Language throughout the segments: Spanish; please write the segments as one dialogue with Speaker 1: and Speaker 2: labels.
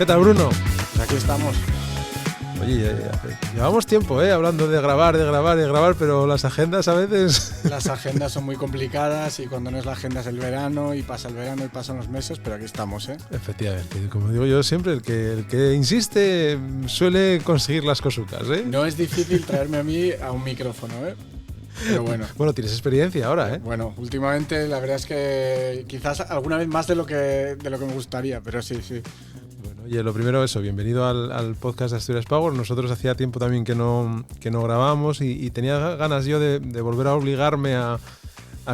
Speaker 1: ¿Qué tal, Bruno?
Speaker 2: Pues aquí estamos.
Speaker 1: Oye, llevamos tiempo hablando de grabar, pero las agendas a veces...
Speaker 2: Las agendas son muy complicadas y cuando no es la agenda es el verano y pasa el verano y pasan los meses, pero aquí estamos, ¿eh?
Speaker 1: Efectivamente, como digo yo siempre, el que insiste suele conseguir las cosucas, ¿eh?
Speaker 2: No es difícil traerme a mí a un micrófono, ¿eh? Pero bueno.
Speaker 1: Bueno, tienes experiencia ahora, ¿eh?
Speaker 2: Bueno, últimamente la verdad es que quizás alguna vez más de lo que me gustaría, pero sí.
Speaker 1: Bueno, oye, lo primero eso, bienvenido al podcast de Asturias Power. Nosotros hacía tiempo también que no grabamos y tenía ganas yo de volver a obligarme a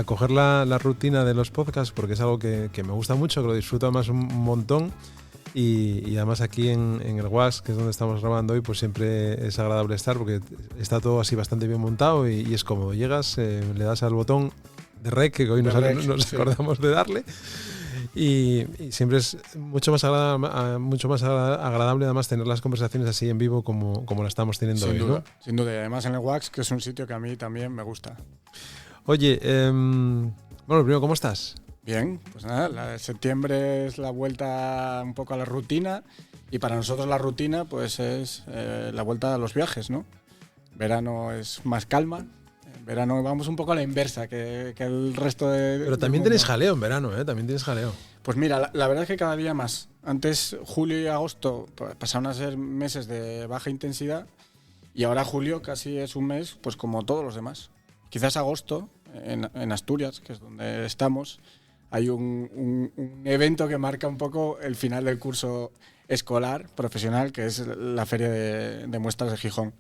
Speaker 1: coger la rutina de los podcasts porque es algo que me gusta mucho, que lo disfruto además un montón. Y además aquí en el WAS, que es donde estamos grabando hoy, pues siempre es agradable estar porque está todo así bastante bien montado y es cómodo. Llegas, le das al botón de rec, que hoy nos acordamos de darle, y siempre es mucho más agradable además tener las conversaciones así en vivo como la estamos teniendo hoy, ¿no?
Speaker 2: Sin duda, y además en el WAX, que es un sitio que a mí también me gusta.
Speaker 1: Oye, bueno, primero, ¿cómo estás?
Speaker 2: Bien, pues nada, septiembre es la vuelta un poco a la rutina y para nosotros la rutina pues es la vuelta a los viajes, ¿no? Verano es más calma, en verano vamos un poco a la inversa que el resto de...
Speaker 1: Pero también tenéis jaleo en verano, ¿eh? También tienes jaleo.
Speaker 2: Pues mira, la verdad es que cada día más. Antes julio y agosto pasaron a ser meses de baja intensidad y ahora julio casi es un mes pues como todos los demás. Quizás agosto, en Asturias, que es donde estamos, hay un evento que marca un poco el final del curso escolar profesional, que es la Feria de Muestras de Gijón.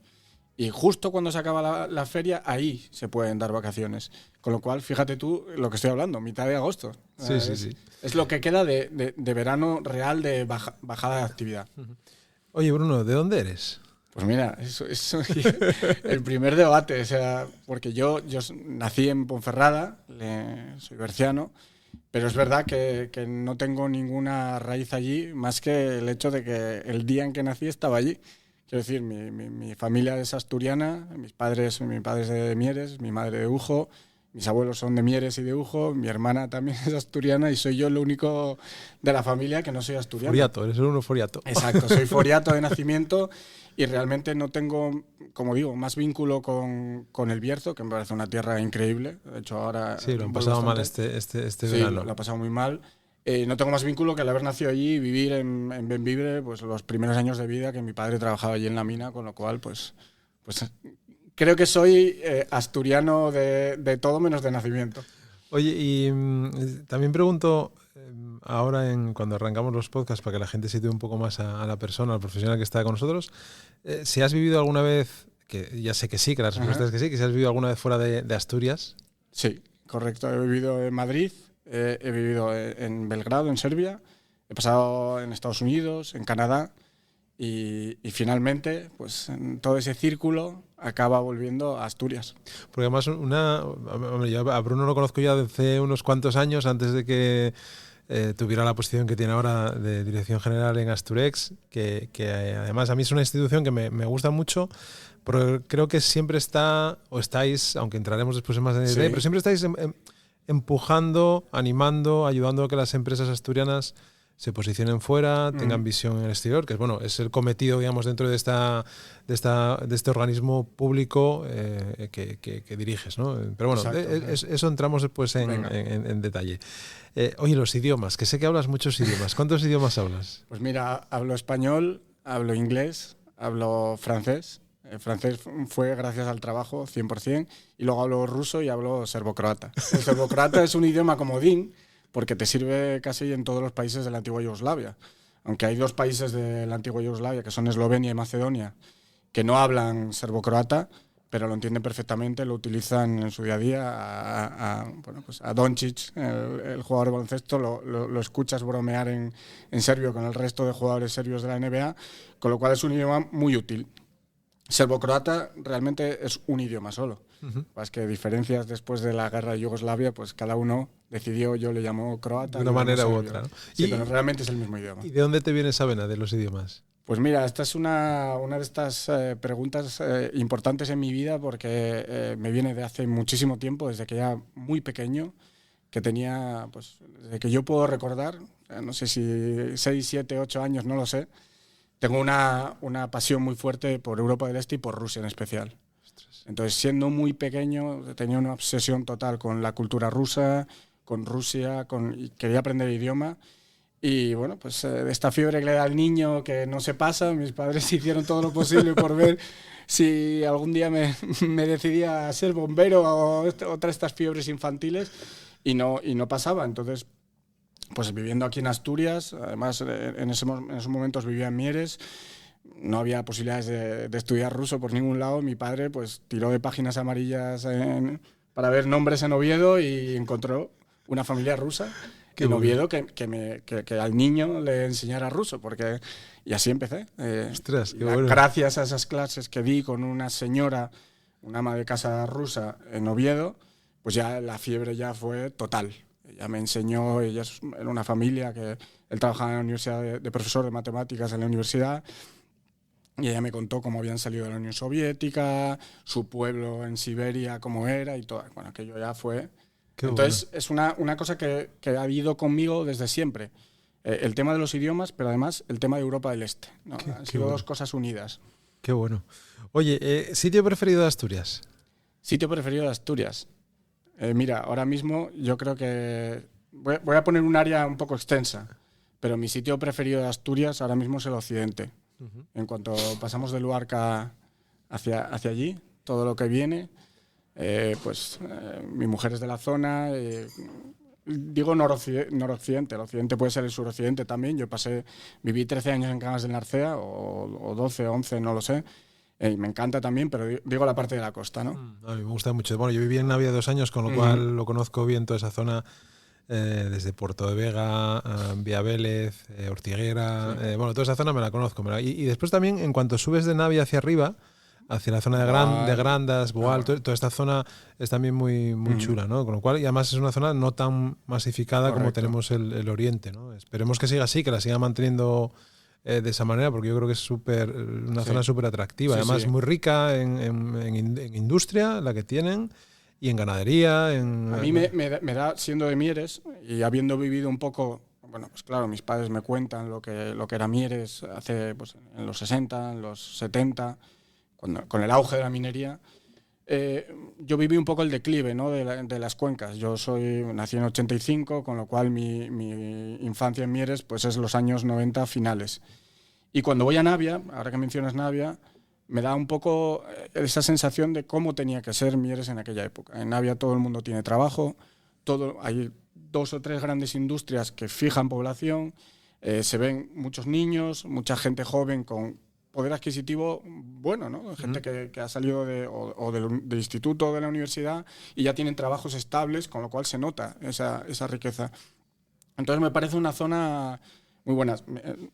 Speaker 2: Y justo cuando se acaba la feria, ahí se pueden dar vacaciones. Con lo cual, fíjate tú lo que estoy hablando, mitad de agosto.
Speaker 1: Sí.
Speaker 2: Es lo que queda de verano real de bajada de actividad.
Speaker 1: Oye, Bruno, ¿de dónde eres?
Speaker 2: Pues mira, eso es el primer debate. O sea, porque yo nací en Ponferrada, soy berciano, pero es verdad que no tengo ninguna raíz allí, más que el hecho de que el día en que nací estaba allí. Quiero decir, mi familia es asturiana, mi padre es de Mieres, mi madre de Ujo, mis abuelos son de Mieres y de Ujo, mi hermana también es asturiana y soy yo el único de la familia que no soy asturiano.
Speaker 1: Foriato, eres el uno foriato.
Speaker 2: Exacto, soy foriato de nacimiento y realmente no tengo, como digo, más vínculo con el Bierzo, que me parece una tierra increíble. De hecho, ahora...
Speaker 1: Sí, lo han pasado mal este verano.
Speaker 2: Sí, lo ha pasado muy mal. No tengo más vínculo que el haber nacido allí y vivir en Bembibre pues, los primeros años de vida, que mi padre trabajaba allí en la mina, con lo cual, pues creo que soy asturiano de todo menos de nacimiento.
Speaker 1: Oye, y también pregunto, ahora cuando arrancamos los podcasts, para que la gente sitúe un poco más a la persona, al profesional que está con nosotros, si has vivido alguna vez, que ya sé que sí, que la respuesta es que sí, que si has vivido alguna vez fuera de Asturias.
Speaker 2: Sí, correcto. He vivido en Madrid, he vivido en Belgrado, en Serbia, he pasado en Estados Unidos, en Canadá y finalmente, pues en todo ese círculo acaba volviendo a Asturias.
Speaker 1: Porque además yo a Bruno lo conozco ya desde hace unos cuantos años, antes de que tuviera la posición que tiene ahora de dirección general en Asturex, que además a mí es una institución que me gusta mucho, pero creo que siempre estáis, aunque entraremos después en más detalle, sí, pero siempre estáis empujando, animando, ayudando a que las empresas asturianas se posicionen fuera, tengan visión en el exterior, que es el cometido, digamos, dentro de este organismo público que diriges, ¿no? Pero bueno, eso entramos después en detalle. Oye, los idiomas, que sé que hablas muchos idiomas. ¿Cuántos idiomas hablas?
Speaker 2: Pues mira, hablo español, hablo inglés, hablo francés. El francés fue gracias al trabajo, 100%, y luego hablo ruso y hablo serbocroata. El serbocroata es un idioma comodín, porque te sirve casi en todos los países de la antigua Yugoslavia. Aunque hay dos países de la antigua Yugoslavia, que son Eslovenia y Macedonia, que no hablan serbocroata, pero lo entienden perfectamente, lo utilizan en su día a día. A Doncic, el jugador de baloncesto, lo escuchas bromear en serbio con el resto de jugadores serbios de la NBA, con lo cual es un idioma muy útil. Serbocroata realmente es un idioma solo. Es que diferencias después de la guerra de Yugoslavia, pues cada uno decidió, yo le llamo croata.
Speaker 1: De una manera u otra, ¿no?
Speaker 2: Sí, pero realmente es el mismo idioma.
Speaker 1: ¿Y de dónde te viene esa vena de los idiomas?
Speaker 2: Pues mira, esta es una de estas preguntas importantes en mi vida porque me viene de hace muchísimo tiempo, desde que era muy pequeño. que tenía, pues, desde que yo puedo recordar, no sé si 6, 7, 8 años, no lo sé, tengo una pasión muy fuerte por Europa del Este y por Rusia en especial. Entonces, siendo muy pequeño, tenía una obsesión total con la cultura rusa, con Rusia, y quería aprender el idioma. Y bueno, pues esta fiebre que le da al niño que no se pasa, mis padres hicieron todo lo posible por ver si algún día me decidía a ser bombero o otra de estas fiebres infantiles, y no pasaba. Entonces, pues viviendo aquí en Asturias, además en esos momentos vivía en Mieres, no había posibilidades de estudiar ruso por ningún lado. Mi padre pues tiró de páginas amarillas para ver nombres en Oviedo y encontró una familia rusa en Oviedo que al niño le enseñara ruso, y así empecé.
Speaker 1: Ostras, qué bueno.
Speaker 2: Gracias a esas clases que di con una señora, una ama de casa rusa en Oviedo, pues ya la fiebre ya fue total. Ella me enseñó, ella era una familia que él trabajaba en la universidad de profesor de matemáticas en la universidad, y ella me contó cómo habían salido de la Unión Soviética, su pueblo en Siberia, cómo era y todo. Bueno, aquello ya fue... Entonces, es una cosa que ha ido conmigo desde siempre. El tema de los idiomas, pero además el tema de Europa del Este, ¿no? Han sido dos cosas unidas.
Speaker 1: Qué bueno. Oye, ¿sitio preferido de Asturias?
Speaker 2: Sitio preferido de Asturias. Mira, ahora mismo yo creo que... Voy a poner un área un poco extensa, pero mi sitio preferido de Asturias ahora mismo es el occidente. En cuanto pasamos de Luarca hacia allí, todo lo que viene... mi mujer es de la zona, digo noroccidente, el occidente puede ser el suroccidente también. Viví 13 años en Cangas del Narcea, o 12, 11, no lo sé, y me encanta también, pero digo la parte de la costa, ¿no?
Speaker 1: A mí me gusta mucho. Bueno, yo viví en Navia 2 años, con lo cual lo conozco bien toda esa zona, desde Puerto de Vega, Vía Vélez, Ortiguera, bueno, toda esa zona me la conozco. Y después también, en cuanto subes de Navia hacia arriba, hacia la zona de Grandas, Boal, toda esta zona es también muy chula, ¿no? Con lo cual, y además es una zona no tan masificada como tenemos el Oriente, ¿no? Esperemos que siga así, que la siga manteniendo de esa manera, porque yo creo que es una zona súper atractiva. Además, muy rica en industria, la que tienen, y en ganadería.
Speaker 2: A mí me da, siendo de Mieres, y habiendo vivido un poco... Bueno, pues claro, mis padres me cuentan lo que era Mieres hace, pues, en los 60, en los 70... con el auge de la minería, yo viví un poco el declive, ¿no? de las cuencas. Yo nací en 85, con lo cual mi infancia en Mieres pues es los años 90 finales. Y cuando voy a Navia, ahora que mencionas Navia, me da un poco esa sensación de cómo tenía que ser Mieres en aquella época. En Navia todo el mundo tiene trabajo, hay 2 o 3 grandes industrias que fijan población, se ven muchos niños, mucha gente joven con poder adquisitivo bueno, ¿no? Gente que ha salido del instituto o de la universidad y ya tienen trabajos estables, con lo cual se nota esa riqueza. Entonces me parece una zona muy buena.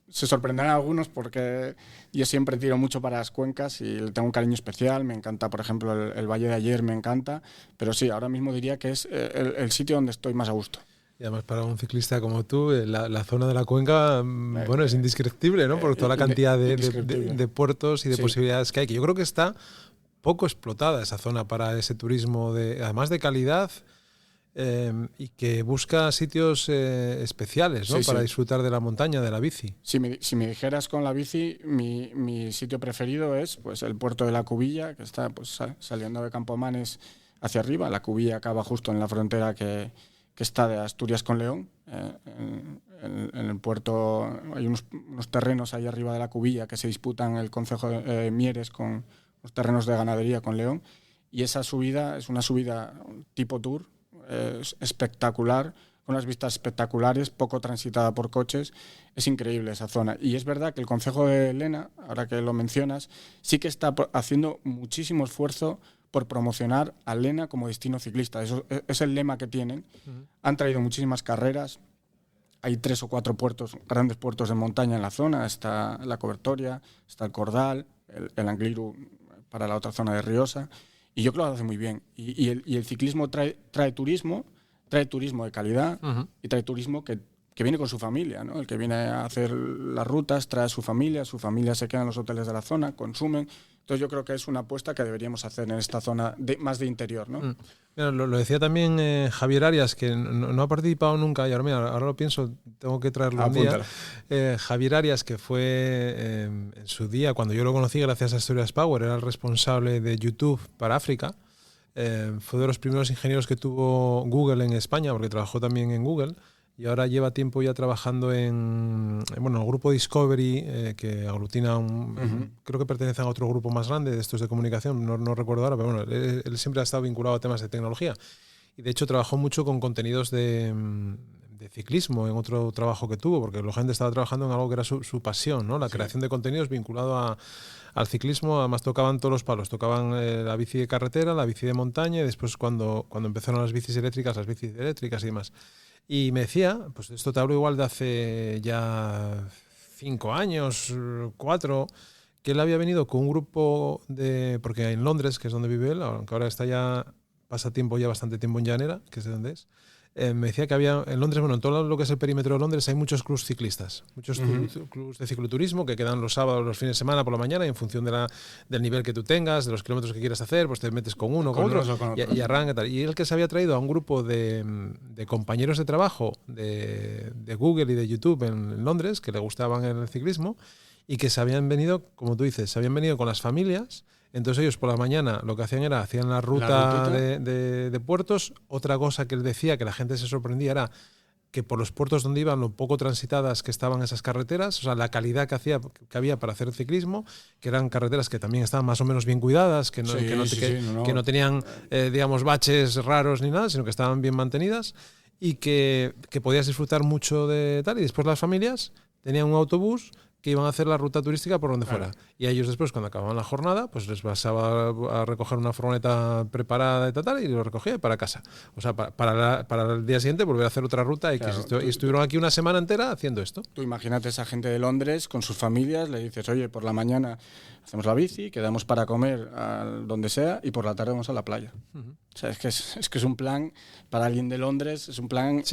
Speaker 2: Se sorprenderán algunos porque yo siempre tiro mucho para las cuencas y le tengo un cariño especial. Me encanta, por ejemplo, el Valle de Ayer me encanta, pero sí, ahora mismo diría que es el sitio donde estoy más a gusto.
Speaker 1: Y además para un ciclista como tú, la zona de la cuenca, bueno, es indescriptible, ¿no? Por toda la cantidad de puertos y de posibilidades que hay. Que yo creo que está poco explotada esa zona para ese turismo, además de calidad, y que busca sitios especiales, ¿no? Para disfrutar de la montaña, de la bici.
Speaker 2: Si me dijeras con la bici, mi sitio preferido es pues el puerto de la Cubilla, que está pues saliendo de Campomanes hacia arriba. La Cubilla acaba justo en la frontera que está de Asturias con León. En el puerto hay unos terrenos ahí arriba de la Cubilla que se disputan el concejo de Mieres con los terrenos de ganadería con León, y esa subida es una subida tipo tour, es espectacular, con unas vistas espectaculares, poco transitada por coches. Es increíble esa zona. Y es verdad que el concejo de Lena, ahora que lo mencionas, sí que está haciendo muchísimo esfuerzo por promocionar a Lena como destino ciclista. Eso es el lema que tienen. Han traído muchísimas carreras. Hay 3 o 4 grandes puertos de montaña en la zona. Está la Cobertoria, está el Cordal, el Angliru para la otra zona de Riosa. Y yo creo que lo hace muy bien. Y el ciclismo trae turismo de calidad, y trae turismo que que viene con su familia, ¿no? El que viene a hacer las rutas trae a su familia se queda en los hoteles de la zona, consumen. Entonces yo creo que es una apuesta que deberíamos hacer en esta zona más de interior, ¿no?
Speaker 1: Mira, lo decía también Javier Arias, que no ha participado nunca, y ahora, mira, ahora lo pienso, tengo que traerlo un día. Javier Arias, que fue en su día, cuando yo lo conocí gracias a Asturias Power, era el responsable de YouTube para África. Fue de los primeros ingenieros que tuvo Google en España, porque trabajó también en Google. Y ahora lleva tiempo ya trabajando en el grupo Discovery, que aglutina creo que pertenecen a otro grupo más grande de estos de comunicación, no recuerdo ahora, pero bueno, él siempre ha estado vinculado a temas de tecnología. Y de hecho trabajó mucho con contenidos de ciclismo en otro trabajo que tuvo, porque lógicamente estaba trabajando en algo que era su pasión, ¿no? La creación de contenidos vinculado al ciclismo. Además tocaban todos los palos, tocaban la bici de carretera, la bici de montaña, y después cuando empezaron las bicis eléctricas y demás. Y me decía, pues esto te hablo igual de hace ya 5 años, 4, que él había venido con un grupo porque en Londres, que es donde vive él, aunque ahora pasa bastante tiempo en Llanera, que es de donde es, me decía que había en Londres, en todo lo que es el perímetro de Londres hay muchos clubs ciclistas, muchos clubs de cicloturismo que quedan los sábados, los fines de semana por la mañana, y en función del nivel que tú tengas, de los kilómetros que quieras hacer, pues te metes con uno, con otro, y arranca tal. Y él, que se había traído a un grupo de compañeros de trabajo de Google y de YouTube en Londres, que le gustaban el ciclismo, y que se habían venido, como tú dices, con las familias. Entonces ellos por la mañana lo que hacían la ruta de puertos. Otra cosa que él decía, que la gente se sorprendía, era que por los puertos donde iban, lo poco transitadas que estaban esas carreteras, o sea, la calidad que había para hacer ciclismo, que eran carreteras que también estaban más o menos bien cuidadas, que no tenían, digamos, baches raros ni nada, sino que estaban bien mantenidas, y que podías disfrutar mucho de tal. Y después las familias tenían un autobús que iban a hacer la ruta turística por donde fuera. Y a ellos después, cuando acababan la jornada, pues les pasaba a recoger una furgoneta preparada y lo recogía para casa. O sea, para el día siguiente volver a hacer otra ruta, y estuvieron aquí una semana entera haciendo esto.
Speaker 2: Tú imagínate esa gente de Londres con sus familias, le dices, oye, por la mañana hacemos la bici, quedamos para comer donde sea, y por la tarde vamos a la playa. O sea, es que es un plan, para alguien de Londres, es un plan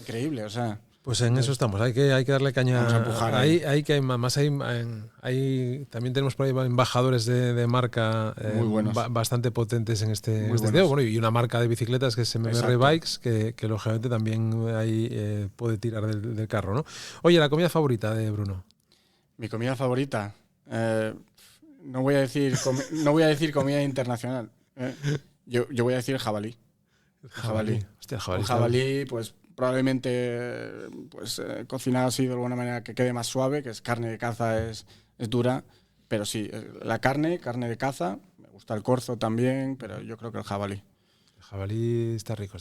Speaker 2: increíble, o sea...
Speaker 1: Pues en eso estamos, hay que darle caña.
Speaker 2: Vamos a empujar
Speaker 1: hay que más también tenemos por ahí embajadores de marca
Speaker 2: muy buenos,
Speaker 1: bastante potentes en este tema. Bueno, y una marca de bicicletas que es MMR Bikes, que lógicamente también ahí puede tirar del carro, ¿no? Oye, la comida favorita de Bruno.
Speaker 2: Mi comida favorita, no voy a decir comida internacional. Yo voy a decir jabalí.
Speaker 1: Jabalí. Hostia,
Speaker 2: el jabalí, pues probablemente cocinado así de alguna manera que quede más suave, que es carne de caza, es dura, pero sí, la carne de caza, me gusta el corzo también, pero yo creo que el jabalí.
Speaker 1: El jabalí está rico.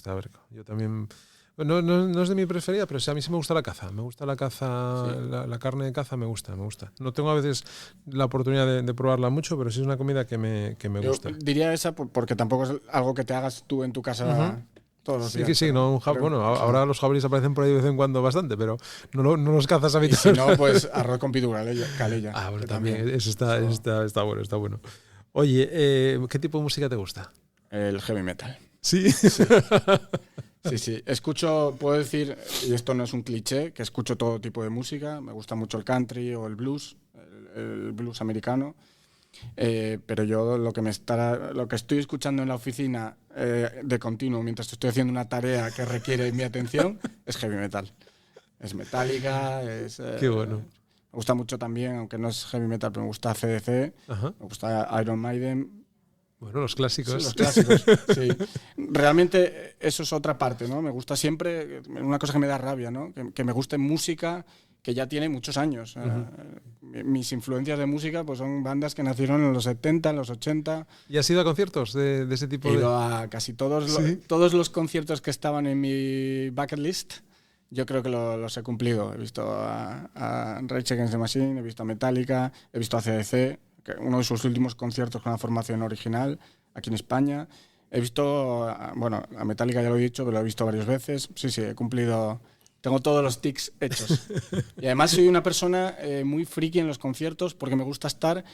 Speaker 1: Yo también, no es de mi preferida, pero sí, a mí sí me gusta la caza, sí. La carne de caza me gusta. No tengo a veces la oportunidad de probarla mucho, pero sí es una comida que me gusta.
Speaker 2: Yo diría esa porque tampoco es algo que te hagas tú en tu casa. Todos los días,
Speaker 1: ahora los jabalíes aparecen por ahí de vez en cuando bastante, pero no los cazas habitualmente.
Speaker 2: Y si no, pues arroz con pitura, calella.
Speaker 1: Bueno, también eso está bueno. Oye, ¿qué tipo de música te gusta?
Speaker 2: El heavy metal.
Speaker 1: ¿Sí?
Speaker 2: Sí. Escucho, puedo decir, y esto no es un cliché, que escucho todo tipo de música. Me gusta mucho el country o el blues americano. Pero yo lo que estoy escuchando en la oficina de continuo mientras estoy haciendo una tarea que requiere mi atención es heavy metal. Es Metallica,
Speaker 1: qué bueno.
Speaker 2: Me gusta mucho también, aunque no es heavy metal, pero me gusta AC/DC, me gusta Iron Maiden.
Speaker 1: Bueno, los clásicos.
Speaker 2: Sí, los clásicos, sí. Realmente eso es otra parte, ¿no? Me gusta siempre, una cosa que me da rabia, ¿no? Que me guste música que ya tiene muchos años. Mis influencias de música pues son bandas que nacieron en los 70, en los 80.
Speaker 1: ¿Y has ido a conciertos de ese tipo?
Speaker 2: He ido a casi todos, ¿sí? Todos los conciertos que estaban en mi bucket list. Yo creo que los he cumplido. He visto a Rage Against the Machine, he visto a Metallica, he visto a AC/DC, uno de sus últimos conciertos con la formación original aquí en España. He visto, a Metallica ya lo he dicho, pero lo he visto varias veces. Sí, he cumplido. Tengo todos los tics hechos. Y además soy una persona muy friki en los conciertos porque me gusta estar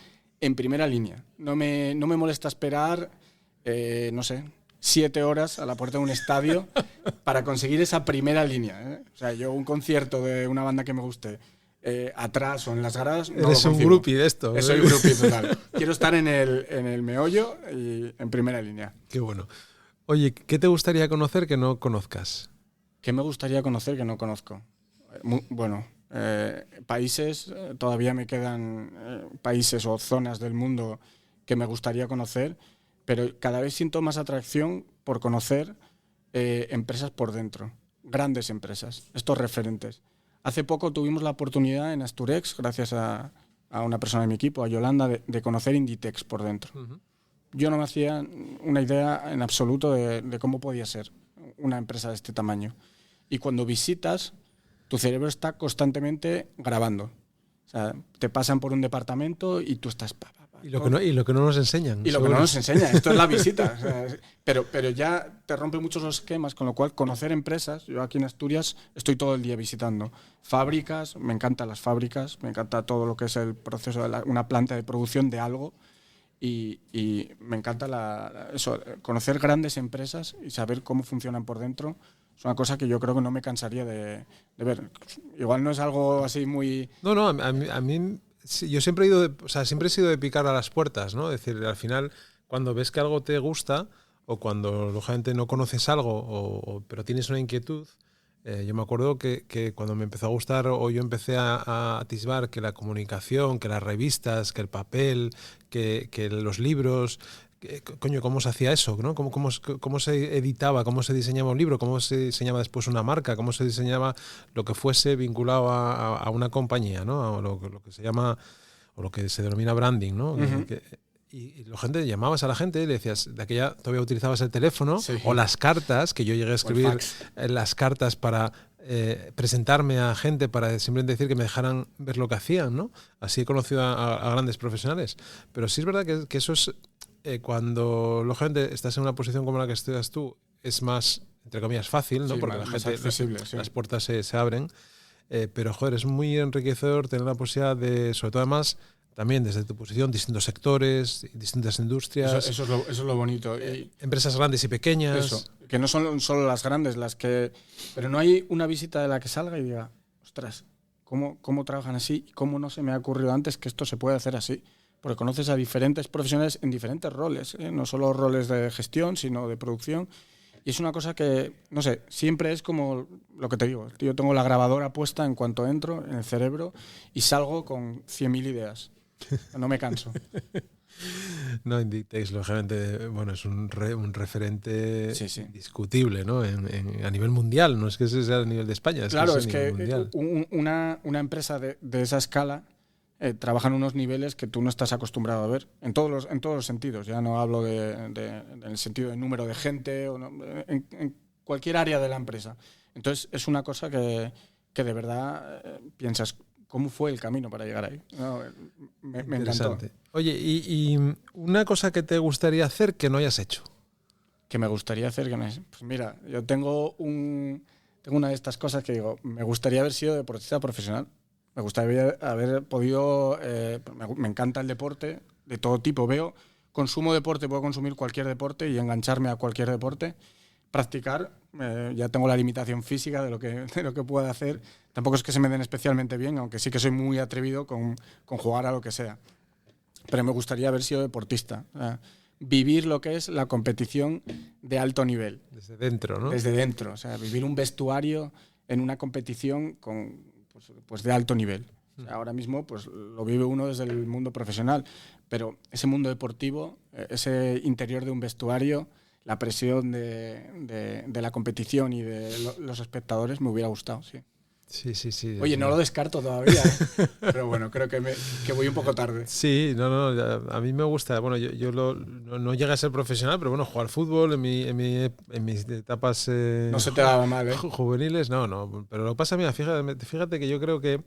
Speaker 2: en primera línea. No me molesta esperar, no sé. 7 horas a la puerta de un estadio para conseguir esa primera línea, ¿eh? O sea, yo un concierto de una banda que me guste atrás o en las gradas no
Speaker 1: Eres
Speaker 2: lo
Speaker 1: un
Speaker 2: concibo.
Speaker 1: groupie de esto.
Speaker 2: Soy un groupie total. Quiero estar en el meollo y en primera línea.
Speaker 1: Qué bueno. Oye, ¿qué te gustaría conocer que no conozcas?
Speaker 2: ¿Qué me gustaría conocer que no conozco? Bueno, países, todavía me quedan países o zonas del mundo que me gustaría conocer, pero cada vez siento más atracción por conocer empresas por dentro, grandes empresas, estos referentes. Hace poco tuvimos la oportunidad en Asturex, gracias a una persona de mi equipo, a Yolanda, de conocer Inditex por dentro. Uh-huh. Yo no me hacía una idea en absoluto de cómo podía ser una empresa de este tamaño. Y cuando visitas, tu cerebro está constantemente grabando. O sea, te pasan por un departamento y tú estás...
Speaker 1: Y lo que no nos enseñan.
Speaker 2: Y lo que no nos enseñan, esto es la visita. O sea, pero ya te rompe muchos los esquemas, con lo cual conocer empresas, yo aquí en Asturias estoy todo el día visitando fábricas, me encantan las fábricas, me encanta todo lo que es el proceso de una planta de producción de algo y me encanta eso, conocer grandes empresas y saber cómo funcionan por dentro. Es una cosa que yo creo que no me cansaría de ver. Igual no es algo así muy...
Speaker 1: No, a mí sí, yo siempre he sido de picar a las puertas, ¿no? Es decir, al final, cuando ves que algo te gusta o cuando lógicamente no conoces algo pero tienes una inquietud, yo me acuerdo que cuando me empezó a gustar o yo empecé a atisbar que la comunicación, que las revistas, que el papel, que los libros... Coño, ¿cómo se hacía eso? ¿No? ¿Cómo se editaba? ¿Cómo se diseñaba un libro? ¿Cómo se diseñaba después una marca? ¿Cómo se diseñaba lo que fuese vinculado a una compañía, ¿no? A lo que se llama, o lo que se denomina branding, ¿no? Uh-huh. Y la gente, llamabas a la gente y le decías, de aquella todavía utilizabas el teléfono, sí, o las cartas, que yo llegué a escribir las cartas para presentarme a gente, para simplemente decir que me dejaran ver lo que hacían, ¿no? Así he conocido a grandes profesionales. Pero sí es verdad que eso es... cuando lógicamente estás en una posición como la que estás tú, es más, entre comillas, fácil, ¿no?
Speaker 2: Sí,
Speaker 1: porque
Speaker 2: más,
Speaker 1: la gente,
Speaker 2: sí.
Speaker 1: las puertas se abren, pero joder, es muy enriquecedor tener la posibilidad de, sobre todo además, también desde tu posición, distintos sectores, distintas industrias.
Speaker 2: Eso es lo bonito.
Speaker 1: Empresas grandes y pequeñas.
Speaker 2: Eso, que no son solo las grandes las que... Pero no hay una visita de la que salga y diga, ostras, ¿cómo trabajan así? ¿Cómo no se me ha ocurrido antes que esto se puede hacer así? Porque conoces a diferentes profesionales en diferentes roles, no solo roles de gestión, sino de producción. Y es una cosa que, no sé, siempre es como lo que te digo. Yo tengo la grabadora puesta en cuanto entro en el cerebro y salgo con 100.000 ideas. No me canso.
Speaker 1: No, Inditex, lógicamente, bueno, es un referente indiscutible, ¿no? A nivel mundial, no es que sea a nivel de España.
Speaker 2: Claro, es que una empresa de esa escala trabajan unos niveles que tú no estás acostumbrado a ver en todos los sentidos. Ya no hablo en el sentido de número de gente o en cualquier área de la empresa. Entonces es una cosa que de verdad piensas, ¿cómo fue el camino para llegar ahí? No, me encantó.
Speaker 1: Oye, y una cosa que te gustaría hacer que no hayas hecho.
Speaker 2: Que me gustaría hacer que no hayas... Pues mira, yo tengo una de estas cosas que digo, me gustaría haber sido deportista profesional. Me gustaría haber podido... me encanta el deporte de todo tipo. Consumo deporte, puedo consumir cualquier deporte y engancharme a cualquier deporte. Practicar, ya tengo la limitación física de lo que puedo hacer. Tampoco es que se me den especialmente bien, aunque sí que soy muy atrevido con jugar a lo que sea. Pero me gustaría haber sido deportista. Vivir lo que es la competición de alto nivel.
Speaker 1: Desde dentro, ¿no?
Speaker 2: Desde dentro. O sea, vivir un vestuario en una competición pues de alto nivel. O sea, ahora mismo pues lo vive uno desde el mundo profesional, pero ese mundo deportivo, ese interior de un vestuario, la presión de la competición y de los espectadores me hubiera gustado, sí.
Speaker 1: Sí.
Speaker 2: Oye, no lo descarto todavía, ¿eh? Pero bueno, creo que voy un poco tarde.
Speaker 1: Sí, a mí me gusta. Bueno, yo no llegué a ser profesional, pero bueno, jugar fútbol en mis etapas
Speaker 2: no se te daba mal, ¿eh?
Speaker 1: Juveniles, no. Pero lo que pasa, mira, fíjate que yo creo que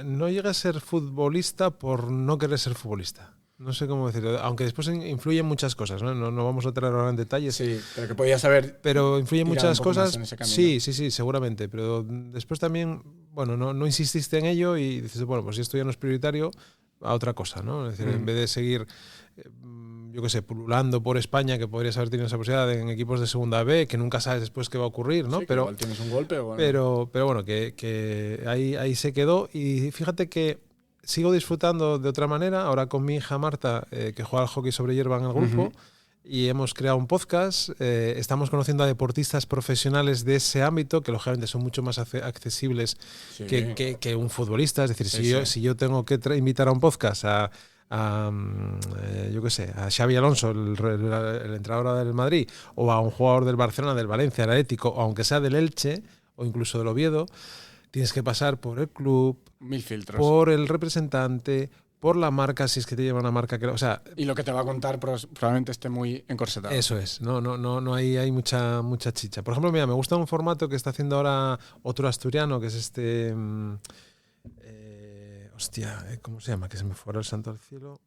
Speaker 1: no llegué a ser futbolista por no querer ser futbolista. No sé cómo decirlo, aunque después influyen muchas cosas, ¿no? No vamos a entrar ahora en detalles.
Speaker 2: Sí, pero que podías saber.
Speaker 1: Pero influyen muchas cosas. Sí, seguramente. Pero después también, bueno, no insististe en ello y dices, bueno, pues si esto ya no es prioritario, a otra cosa, ¿no? Es decir, en vez de seguir, yo qué sé, pululando por España, que podrías haber tenido esa posibilidad en equipos de segunda B, que nunca sabes después qué va a ocurrir, ¿no?
Speaker 2: Sí, pero igual tienes un golpe. Bueno.
Speaker 1: Pero bueno, que ahí se quedó. Y fíjate que sigo disfrutando de otra manera, ahora con mi hija Marta, que juega al hockey sobre hierba en el grupo, y hemos creado un podcast. Estamos conociendo a deportistas profesionales de ese ámbito, que lógicamente son mucho más accesibles que un futbolista. Es decir, si yo tengo que invitar a un podcast yo qué sé, a Xavi Alonso, el entrenador del Madrid, o a un jugador del Barcelona, del Valencia, del Atlético, o aunque sea del Elche, o incluso del Oviedo, tienes que pasar por el club,
Speaker 2: 1000 filtros,
Speaker 1: por el representante, por la marca, si es que te lleva una marca que, o sea,
Speaker 2: y lo que te va a contar probablemente esté muy encorsetado.
Speaker 1: Eso es, no hay mucha chicha. Por ejemplo, mira, me gusta un formato que está haciendo ahora otro asturiano, que es este ¿cómo se llama? Que se me fuera el santo al cielo.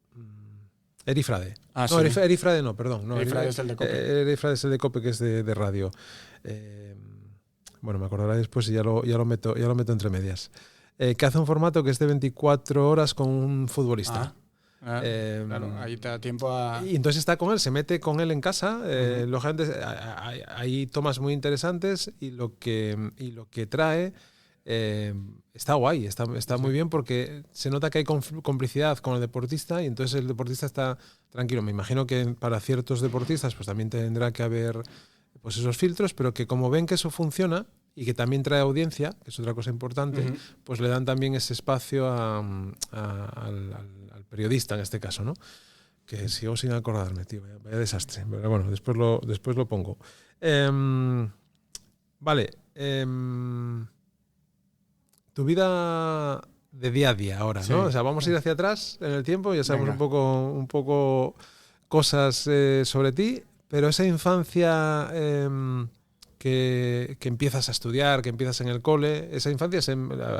Speaker 1: Eri Frade.
Speaker 2: Sí.
Speaker 1: Eri Frade no, perdón.
Speaker 2: Eri Frade es el de COPE.
Speaker 1: Eri Frade es el de COPE, que es de radio. Bueno, me acordaré después y ya lo meto entre medias. Que hace un formato que es de 24 horas con un futbolista.
Speaker 2: Claro, ahí te da tiempo a...
Speaker 1: Y entonces está con él, se mete con él en casa. Lógicamente hay tomas muy interesantes y lo que trae está guay, está muy bien, porque se nota que hay complicidad con el deportista, y entonces el deportista está tranquilo. Me imagino que para ciertos deportistas pues también tendrá que haber pues esos filtros, pero que como ven que eso funciona y que también trae audiencia, que es otra cosa importante, pues le dan también ese espacio al periodista en este caso, ¿no? Que sigo sin acordarme, tío, vaya desastre. Pero bueno, después lo pongo. Vale. Tu vida de día a día ahora, ¿no? O sea, vamos a ir hacia atrás en el tiempo, ya sabemos un poco cosas sobre ti, pero esa infancia que empiezas a estudiar, que empiezas en el cole, esa infancia,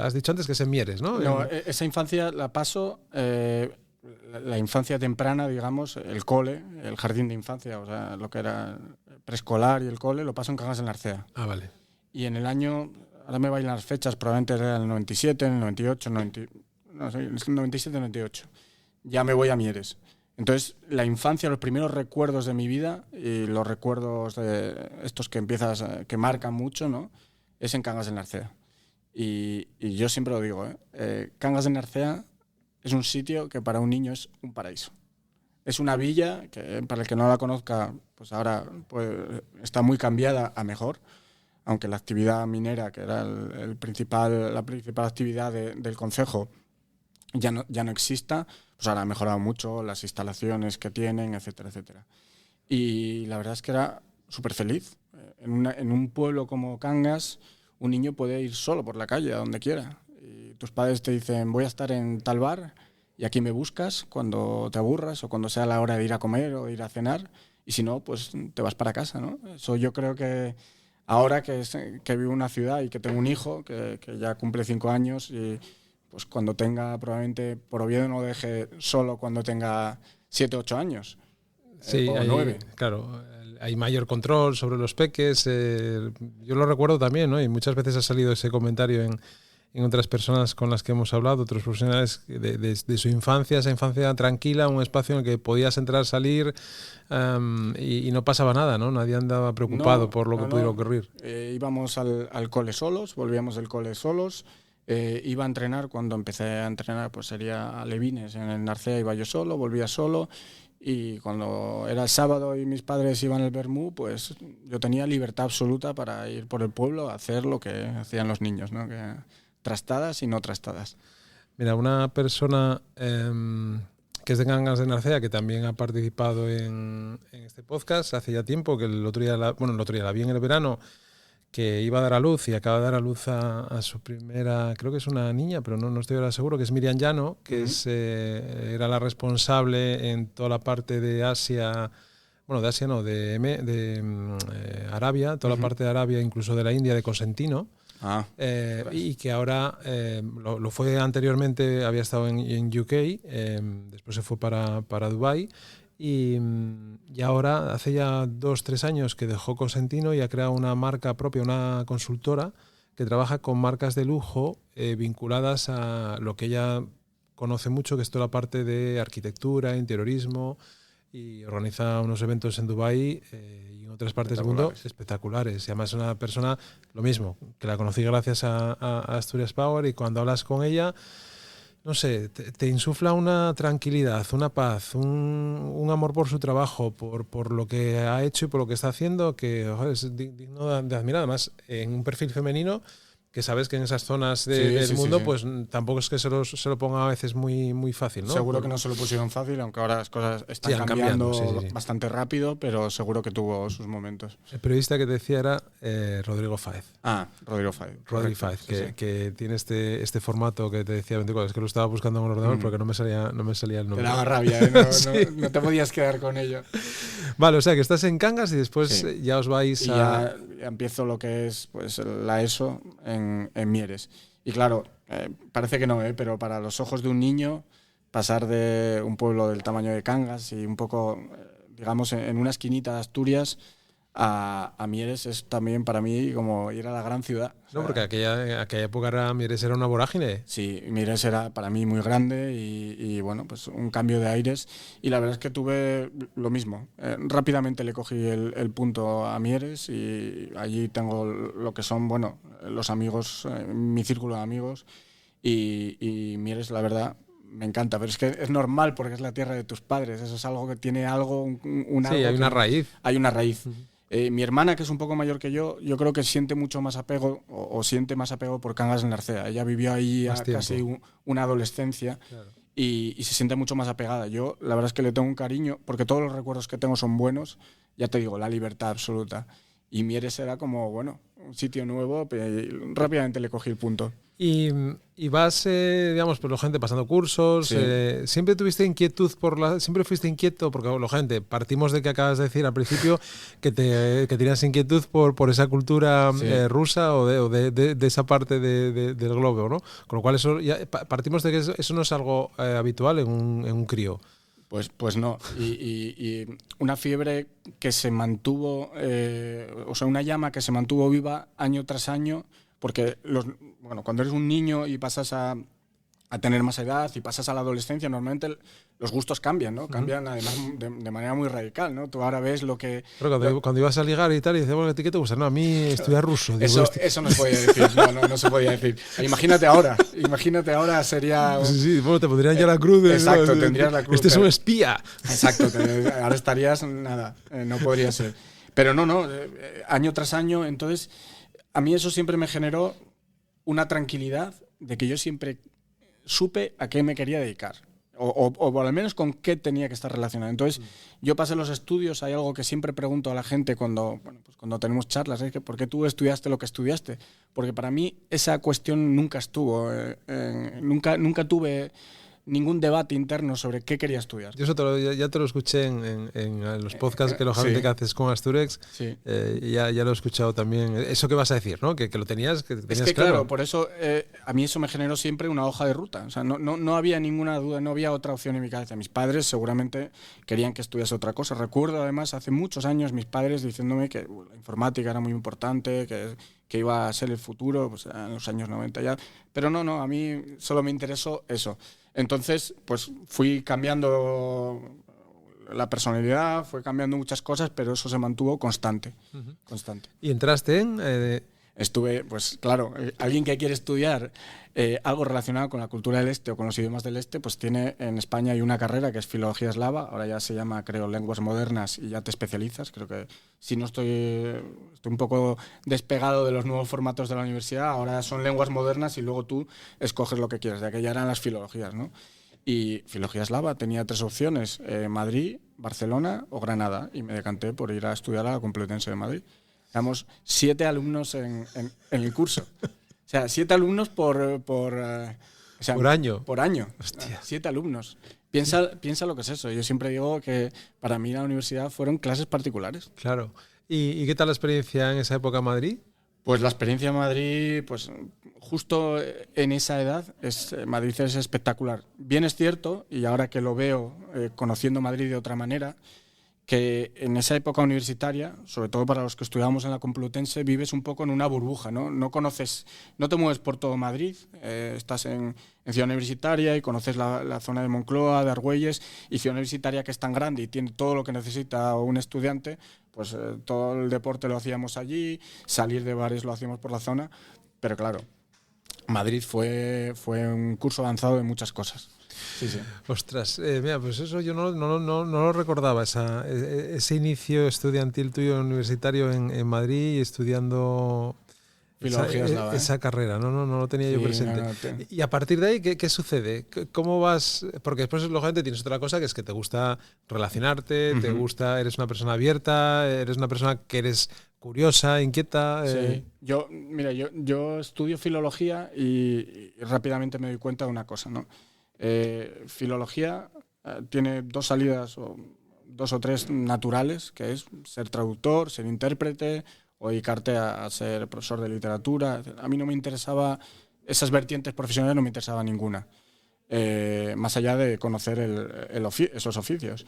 Speaker 1: has dicho antes que es en Mieres, ¿no?
Speaker 2: No, esa infancia la paso, la infancia temprana, digamos, el cole, el jardín de infancia, o sea, lo que era preescolar y el cole, lo paso en Cangas de Narcea.
Speaker 1: Ah, vale.
Speaker 2: Y en el año... Ahora me bailan las fechas, probablemente era el 97, el 98, no sé, el 97, 98. Ya me voy a Mieres. Entonces, la infancia, los primeros recuerdos de mi vida, y los recuerdos de estos que que marcan mucho, ¿no? Es en Cangas de Narcea. Y yo siempre lo digo, Cangas de Narcea es un sitio que para un niño es un paraíso. Es una villa que, para el que no la conozca, pues ahora pues, está muy cambiada a mejor. Aunque la actividad minera, que era la principal actividad del concejo, ya no exista, pues ahora ha mejorado mucho las instalaciones que tienen, etcétera, etcétera. Y la verdad es que era súper feliz. En un pueblo como Cangas, un niño puede ir solo por la calle, a donde quiera. Y tus padres te dicen, voy a estar en tal bar y aquí me buscas cuando te aburras o cuando sea la hora de ir a comer o ir a cenar. Y si no, pues te vas para casa, ¿no? Eso yo creo que... Ahora que vivo en una ciudad y que tengo un hijo que ya cumple 5 años, y pues cuando tenga, probablemente por Oviedo no deje solo cuando tenga 7, 8 años.
Speaker 1: Sí,
Speaker 2: o 9.
Speaker 1: Claro, hay mayor control sobre los peques. Yo lo recuerdo también, ¿no? Y muchas veces ha salido ese comentario en otras personas con las que hemos hablado, otros profesionales, de su infancia, esa infancia tranquila, un espacio en el que podías entrar, salir y no pasaba nada, ¿no? Nadie andaba preocupado por lo que pudiera ocurrir.
Speaker 2: Íbamos al cole solos, volvíamos del cole solos. Iba a entrenar, cuando empecé a entrenar, pues sería a Levines, en el Narcea iba yo solo, volvía solo. Y cuando era el sábado y mis padres iban al Bermú, pues yo tenía libertad absoluta para ir por el pueblo a hacer lo que hacían los niños, ¿no? Trastadas y no trastadas.
Speaker 1: Mira, una persona que es de Cangas de Narcea, que también ha participado en este podcast hace ya tiempo, que el otro día la vi en el verano, que iba a dar a luz y acaba de dar a luz a su primera, creo que es una niña, pero no estoy ahora seguro, que es Miriam Llano, que era la responsable en toda la parte de Asia, bueno, de Asia no, de Arabia, toda la parte de Arabia, incluso de la India, de Cosentino. Y que ahora lo fue anteriormente, había estado en UK, después se fue para Dubái, y ahora hace ya 2-3 años que dejó Cosentino y ha creado una marca propia, una consultora que trabaja con marcas de lujo vinculadas a lo que ella conoce mucho, que es toda la parte de arquitectura, interiorismo, y organiza unos eventos en Dubái y en otras partes del mundo espectaculares. Y además es una persona, lo mismo, que la conocí gracias a Asturias Power, y cuando hablas con ella, no sé, te insufla una tranquilidad, una paz, un amor por su trabajo, por lo que ha hecho y por lo que está haciendo, que joder, es digno de admirar. Además, en un perfil femenino, que sabes que en esas zonas del mundo, pues tampoco es que se lo ponga a veces muy fácil, ¿no?
Speaker 2: Seguro que no se lo pusieron fácil, aunque ahora las cosas están cambiando bastante rápido, pero seguro que tuvo sus momentos.
Speaker 1: El periodista que te decía era Rodrigo Fáez.
Speaker 2: Rodrigo Fáez.
Speaker 1: Rodrigo Fáez, que tiene este formato que te decía 24, es que lo estaba buscando en el ordenador porque no me salía el nombre.
Speaker 2: Te daba rabia, ¿eh? No te podías quedar con ello.
Speaker 1: Vale, o sea que estás en Cangas y después ya os vais
Speaker 2: ya empiezo lo que es pues la ESO en Mieres. Y claro, parece que no, pero para los ojos de un niño, pasar de un pueblo del tamaño de Cangas y un poco, digamos, en una esquinita de Asturias a Mieres es también para mí como ir a la gran ciudad.
Speaker 1: No, porque aquella época Mieres era una vorágine.
Speaker 2: Sí, Mieres era para mí muy grande y bueno, pues un cambio de aires. Y la verdad es que tuve lo mismo. Rápidamente le cogí el punto a Mieres y allí tengo lo que son, bueno, los amigos, mi círculo de amigos. Y Mieres, la verdad, me encanta, pero es que es normal porque es la tierra de tus padres. Eso es algo que tiene algo,
Speaker 1: sí, hay una raíz.
Speaker 2: Hay una raíz. Mi hermana, que es un poco mayor que yo creo que siente mucho más apego o siente más apego por Cangas del Narcea. Ella vivió ahí casi una adolescencia, claro. y se siente mucho más apegada. Yo la verdad es que le tengo un cariño porque todos los recuerdos que tengo son buenos. Ya te digo, la libertad absoluta. Y Mieres era como, bueno, un sitio nuevo, rápidamente le cogí el punto.
Speaker 1: Y vas, digamos, por la gente pasando cursos, sí. ¿Siempre tuviste inquietud siempre fuiste inquieto? Porque, gente, partimos de que acabas de decir al principio que tenías inquietud por esa cultura rusa o de esa parte del globo, ¿no? Con lo cual partimos de que eso no es algo habitual en un crío.
Speaker 2: Pues no, y una fiebre que se mantuvo, o sea, una llama que se mantuvo viva año tras año, porque cuando eres un niño y pasas a tener más edad y pasas a la adolescencia, normalmente los gustos cambian, ¿no? Cambian además de manera muy radical, ¿no? Tú ahora ves lo que...
Speaker 1: Pero cuando ibas a ligar y tal, y dices, bueno, ¿a ti qué te gusta? No, a mí estudiar ruso.
Speaker 2: Eso no se podía decir, no se podía decir. Imagínate ahora sería...
Speaker 1: Sí, bueno, te pondrían ya la cruz.
Speaker 2: Exacto, tendrías la cruz.
Speaker 1: Este es un espía.
Speaker 2: Exacto, ahora estarías, nada, no podría ser. Pero no, año tras año, entonces, a mí eso siempre me generó una tranquilidad de que yo siempre supe a qué me quería dedicar. O al menos con qué tenía que estar relacionado. Entonces, yo pasé los estudios, hay algo que siempre pregunto a la gente cuando tenemos charlas, es que ¿por qué tú estudiaste lo que estudiaste? Porque para mí esa cuestión nunca estuvo, nunca tuve ningún debate interno sobre qué quería estudiar.
Speaker 1: Yo eso ya te lo escuché en los podcasts que lógicamente que haces con Asturex, ya lo he escuchado también. Eso que vas a decir, ¿no? Que lo tenías claro.
Speaker 2: Es que claro, por eso a mí eso me generó siempre una hoja de ruta. O sea, no había ninguna duda, no había otra opción en mi cabeza. Mis padres seguramente querían que estudiase otra cosa. Recuerdo además hace muchos años mis padres diciéndome que la informática era muy importante, que iba a ser el futuro, pues en los años 90 ya. Pero no, a mí solo me interesó eso. Entonces, pues fui cambiando la personalidad, fue cambiando muchas cosas, pero eso se mantuvo constante. Constante.
Speaker 1: ¿Y entraste en...?
Speaker 2: Estuve, pues claro, alguien que quiere estudiar algo relacionado con la cultura del Este o con los idiomas del Este, pues tiene en España hay una carrera que es Filología Eslava, ahora ya se llama, creo, Lenguas Modernas y ya te especializas. Creo que si no estoy un poco despegado de los nuevos formatos de la universidad, ahora son Lenguas Modernas y luego tú escoges lo que quieras, de aquella eran las filologías, ¿no? Y Filología Eslava tenía 3 opciones, Madrid, Barcelona o Granada, y me decanté por ir a estudiar a la Complutense de Madrid. Éramos 7 alumnos en el curso. O sea, 7 alumnos por
Speaker 1: año.
Speaker 2: Por año.
Speaker 1: Hostia.
Speaker 2: 7 alumnos. Piensa lo que es eso. Yo siempre digo que para mí la universidad fueron clases particulares.
Speaker 1: Claro. ¿Y qué tal la experiencia en esa época en Madrid?
Speaker 2: Pues la experiencia en Madrid, pues justo en esa edad, Madrid es espectacular. Bien es cierto, y ahora que lo veo conociendo Madrid de otra manera, que en esa época universitaria, sobre todo para los que estudiábamos en la Complutense, vives un poco en una burbuja, ¿no? No conoces, no te mueves por todo Madrid, estás en Ciudad Universitaria y conoces la zona de Moncloa, de Argüelles, y Ciudad Universitaria, que es tan grande y tiene todo lo que necesita un estudiante, pues todo el deporte lo hacíamos allí, salir de bares lo hacíamos por la zona, pero claro, Madrid fue un curso avanzado de muchas cosas. Sí, sí.
Speaker 1: Ostras, mira, pues eso yo no lo recordaba, ese inicio estudiantil tuyo universitario en Madrid, estudiando esa carrera, no lo tenía yo presente. Y a partir de ahí, ¿qué sucede? ¿Cómo vas? Porque después, lógicamente, tienes otra cosa, que es que te gusta relacionarte, te gusta, eres una persona abierta, eres una persona que eres curiosa, inquieta.
Speaker 2: Sí. Yo estudio filología y rápidamente me doy cuenta de una cosa, ¿no? Filología tiene dos salidas, o dos o tres naturales, que es ser traductor, ser intérprete o dedicarte a ser profesor de literatura. A mí no me interesaba, esas vertientes profesionales no me interesaba ninguna, más allá de conocer esos oficios.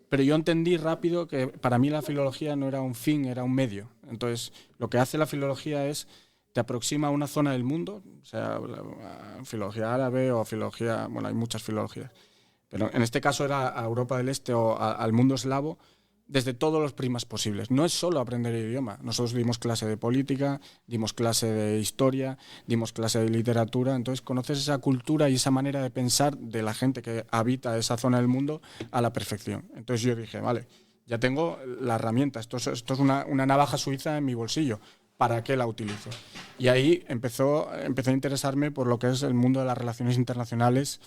Speaker 2: Pero yo entendí rápido que para mí la filología no era un fin, era un medio. Entonces, lo que hace la filología es te aproxima a una zona del mundo, o sea, filología árabe o filología, bueno, hay muchas filologías, pero en este caso era a Europa del Este o al mundo eslavo, desde todos los prismas posibles. No es solo aprender el idioma. Nosotros dimos clase de política, dimos clase de historia, dimos clase de literatura. Entonces conoces esa cultura y esa manera de pensar de la gente que habita esa zona del mundo a la perfección. Entonces yo dije, vale, ya tengo la herramienta. Esto es una navaja suiza en mi bolsillo. ¿Para qué la utilizo? Y ahí empecé a interesarme por lo que es el mundo de las relaciones internacionales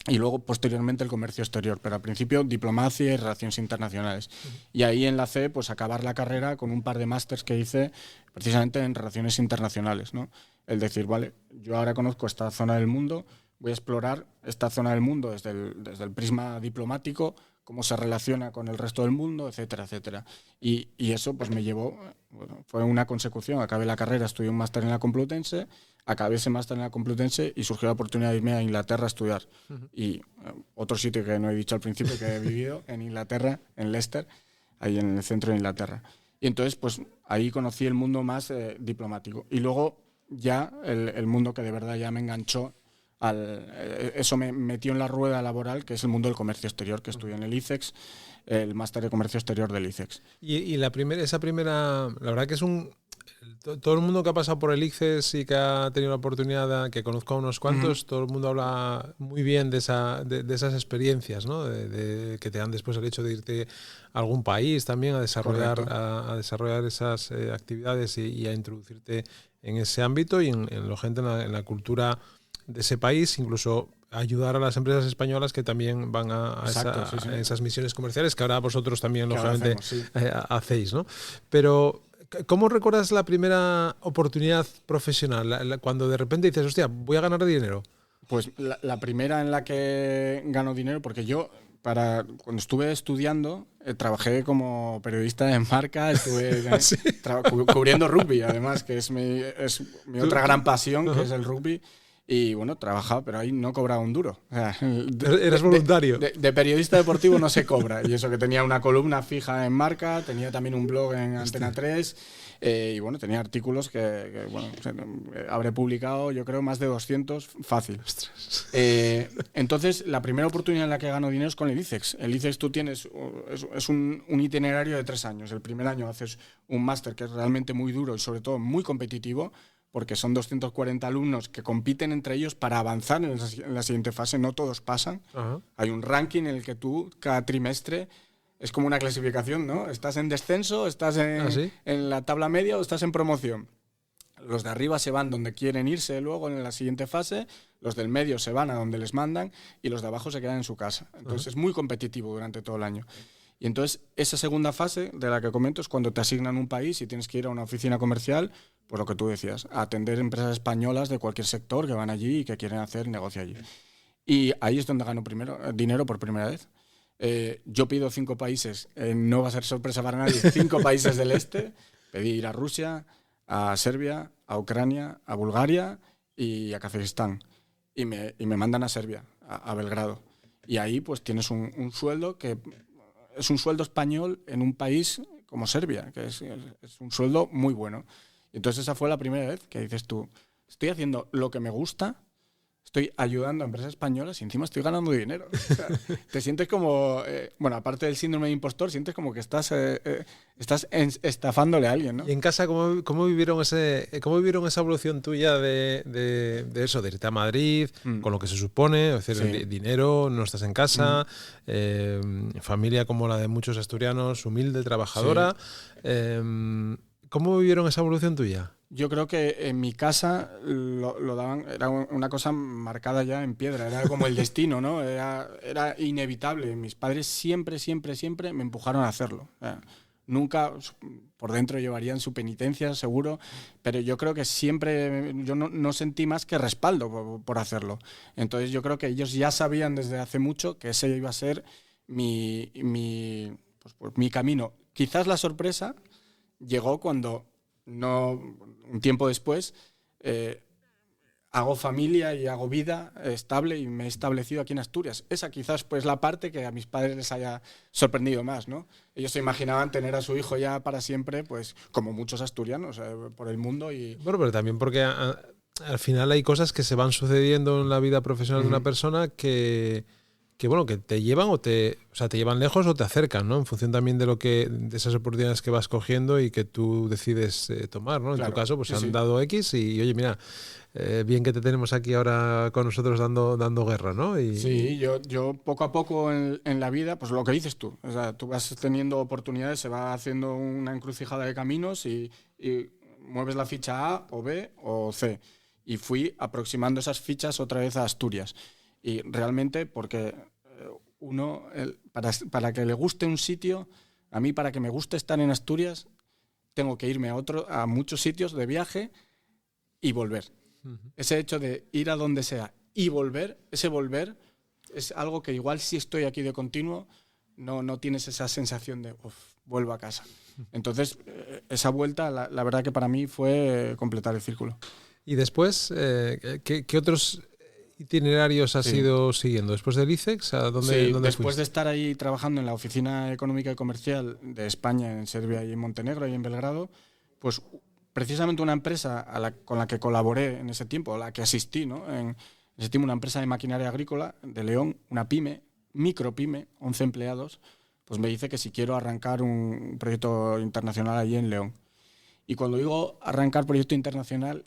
Speaker 2: y luego posteriormente el comercio exterior, pero al principio diplomacia y relaciones internacionales. Y ahí enlacé pues acabar la carrera con un par de másters que hice precisamente en relaciones internacionales, ¿no? El decir, vale, yo ahora conozco esta zona del mundo, voy a explorar esta zona del mundo desde el prisma diplomático, cómo se relaciona con el resto del mundo, etcétera, etcétera. Y eso pues me llevó, bueno, fue una consecución. Acabé la carrera, estudié un máster en la Complutense, acabé ese máster en la Complutense y surgió la oportunidad de irme a Inglaterra a estudiar. Y otro sitio que no he dicho al principio que he vivido, en Inglaterra, en Leicester, ahí en el centro de Inglaterra. Y entonces pues ahí conocí el mundo más diplomático. Y luego ya el mundo que de verdad ya me enganchó, eso me metió en la rueda laboral, que es el mundo del comercio exterior, que estudié en el ICEX, el máster de comercio exterior del ICEX.
Speaker 1: Y la verdad que es todo el mundo que ha pasado por el ICEX y que ha tenido la oportunidad, que conozco a unos cuantos, todo el mundo habla muy bien de esas experiencias, ¿no? De que te dan después el hecho de irte a algún país también a desarrollar esas actividades y a introducirte en ese ámbito y en la cultura de ese país, incluso ayudar a las empresas españolas que también van a esas misiones comerciales que ahora vosotros también lógicamente hacéis, ¿no? Pero ¿cómo recuerdas la primera oportunidad profesional? Cuando de repente dices, hostia, voy a ganar dinero.
Speaker 2: Pues la primera en la que gano dinero, porque yo cuando estuve estudiando, trabajé como periodista en Marca, estuve cubriendo rugby, además, que es mi otra gran pasión, que es el rugby. Y bueno, trabajaba, pero ahí no cobraba un duro. O sea,
Speaker 1: eres voluntario.
Speaker 2: De periodista deportivo no se cobra. Y eso que tenía una columna fija en Marca, tenía también un blog en Antena 3. Y bueno, tenía artículos que bueno, habré publicado, yo creo, más de 200 fácil. Entonces, la primera oportunidad en la que gano dinero es con el ICEX. El ICEX tú tienes, es un itinerario de 3 años. El primer año haces un máster que es realmente muy duro y sobre todo muy competitivo, porque son 240 alumnos que compiten entre ellos para avanzar en la siguiente fase. No todos pasan. Uh-huh. Hay un ranking en el que tú, cada trimestre, es como una clasificación, ¿no? Estás en descenso, estás en la tabla media o estás en promoción. Los de arriba se van donde quieren irse luego en la siguiente fase, los del medio se van a donde les mandan y los de abajo se quedan en su casa. Entonces es muy competitivo durante todo el año. Y entonces esa segunda fase de la que comento es cuando te asignan un país y tienes que ir a una oficina comercial, por lo que tú decías, a atender empresas españolas de cualquier sector que van allí y que quieren hacer negocio allí. Y ahí es donde gano dinero por primera vez. Yo pido 5 países, no va a ser sorpresa para nadie, 5 países del este. Pedí ir a Rusia, a Serbia, a Ucrania, a Bulgaria y a Kazajistán. Y me mandan a Serbia, a Belgrado. Y ahí pues tienes un sueldo que es un sueldo español en un país como Serbia, que es un sueldo muy bueno. Y entonces esa fue la primera vez que dices tú, estoy haciendo lo que me gusta, estoy ayudando a empresas españolas y encima estoy ganando dinero. O sea, te sientes como, bueno, aparte del síndrome de impostor, sientes como que estás estafándole a alguien, ¿no?
Speaker 1: Y en casa, ¿cómo vivieron esa evolución tuya de eso, de irte a Madrid, con lo que se supone, es decir, dinero, no estás en casa, familia como la de muchos asturianos, humilde, trabajadora? Sí. ¿Cómo vivieron esa evolución tuya?
Speaker 2: Yo creo que en mi casa lo daban, era una cosa marcada ya en piedra, era como el destino, ¿no? Era inevitable. Mis padres siempre me empujaron a hacerlo. O sea, nunca, por dentro llevarían su penitencia, seguro, pero yo creo que siempre, yo no sentí más que respaldo por hacerlo. Entonces yo creo que ellos ya sabían desde hace mucho que ese iba a ser mi camino. Quizás la sorpresa llegó cuando... un tiempo después hago familia y hago vida estable y me he establecido aquí en Asturias. Esa quizás pues la parte que a mis padres les haya sorprendido más, ¿no? Ellos se imaginaban tener a su hijo ya para siempre, pues como muchos asturianos por el mundo. Y
Speaker 1: bueno, pero también porque al final hay cosas que se van sucediendo en la vida profesional de una persona que te llevan te llevan lejos o te acercan, ¿no? En función también de esas oportunidades que vas cogiendo y que tú decides tomar, ¿no? En tu caso, pues han dado X y, oye, mira, bien que te tenemos aquí ahora con nosotros dando guerra, ¿no?
Speaker 2: Sí, yo poco a poco en la vida, pues lo que dices tú, o sea, tú vas teniendo oportunidades, se va haciendo una encrucijada de caminos y mueves la ficha A o B o C. Y fui aproximando esas fichas otra vez a Asturias. Y realmente, porque uno, para que le guste un sitio, a mí para que me guste estar en Asturias, tengo que irme a muchos sitios de viaje y volver. Ese hecho de ir a donde sea y volver, ese volver es algo que igual si estoy aquí de continuo, no tienes esa sensación de vuelvo a casa. Entonces, esa vuelta, la verdad que para mí fue completar el círculo.
Speaker 1: Y después, ¿qué otros itinerarios has ido siguiendo? ¿Después del ICEX? ¿Dónde
Speaker 2: después
Speaker 1: fuiste?
Speaker 2: de estar ahí trabajando en la Oficina Económica y Comercial de España, en Serbia y en Montenegro y en Belgrado, pues precisamente una empresa con la que colaboré en ese tiempo, a la que asistí, ¿no? En ese tiempo, una empresa de maquinaria agrícola de León, una pyme, micropyme, 11 empleados, pues me dice que si quiero arrancar un proyecto internacional allí en León. Y cuando digo arrancar proyecto internacional,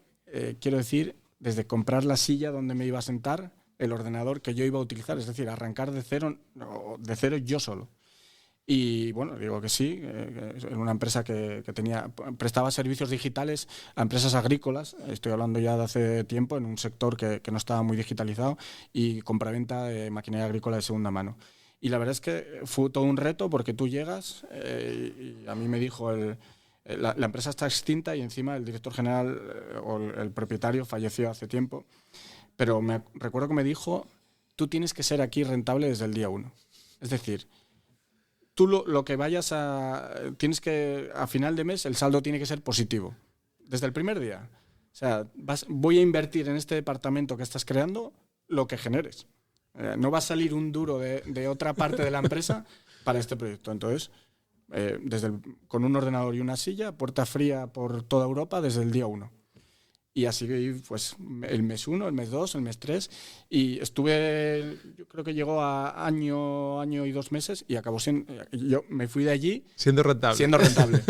Speaker 2: quiero decir desde comprar la silla donde me iba a sentar, el ordenador que yo iba a utilizar, es decir, arrancar de cero yo solo. Y bueno, digo que sí, era una empresa que prestaba servicios digitales a empresas agrícolas, estoy hablando ya de hace tiempo, en un sector que no estaba muy digitalizado, y compraventa de maquinaria agrícola de segunda mano. Y la verdad es que fue todo un reto porque tú llegas y a mí me dijo la empresa está extinta y encima el director general o el propietario falleció hace tiempo, pero recuerdo que me dijo, tú tienes que ser aquí rentable desde el día 1. Es decir, tú lo que vayas tienes que, a final de mes, el saldo tiene que ser positivo. Desde el primer día. O sea, voy a invertir en este departamento que estás creando lo que generes. No va a salir un duro de otra parte de la empresa para este proyecto. Entonces, con un ordenador y una silla, puerta fría por toda Europa desde el día 1. Y así pues el mes 1, el mes 2, el mes 3 y estuve, yo creo que llegó a año y 2 meses y acabó siendo, yo me fui de allí
Speaker 1: siendo rentable.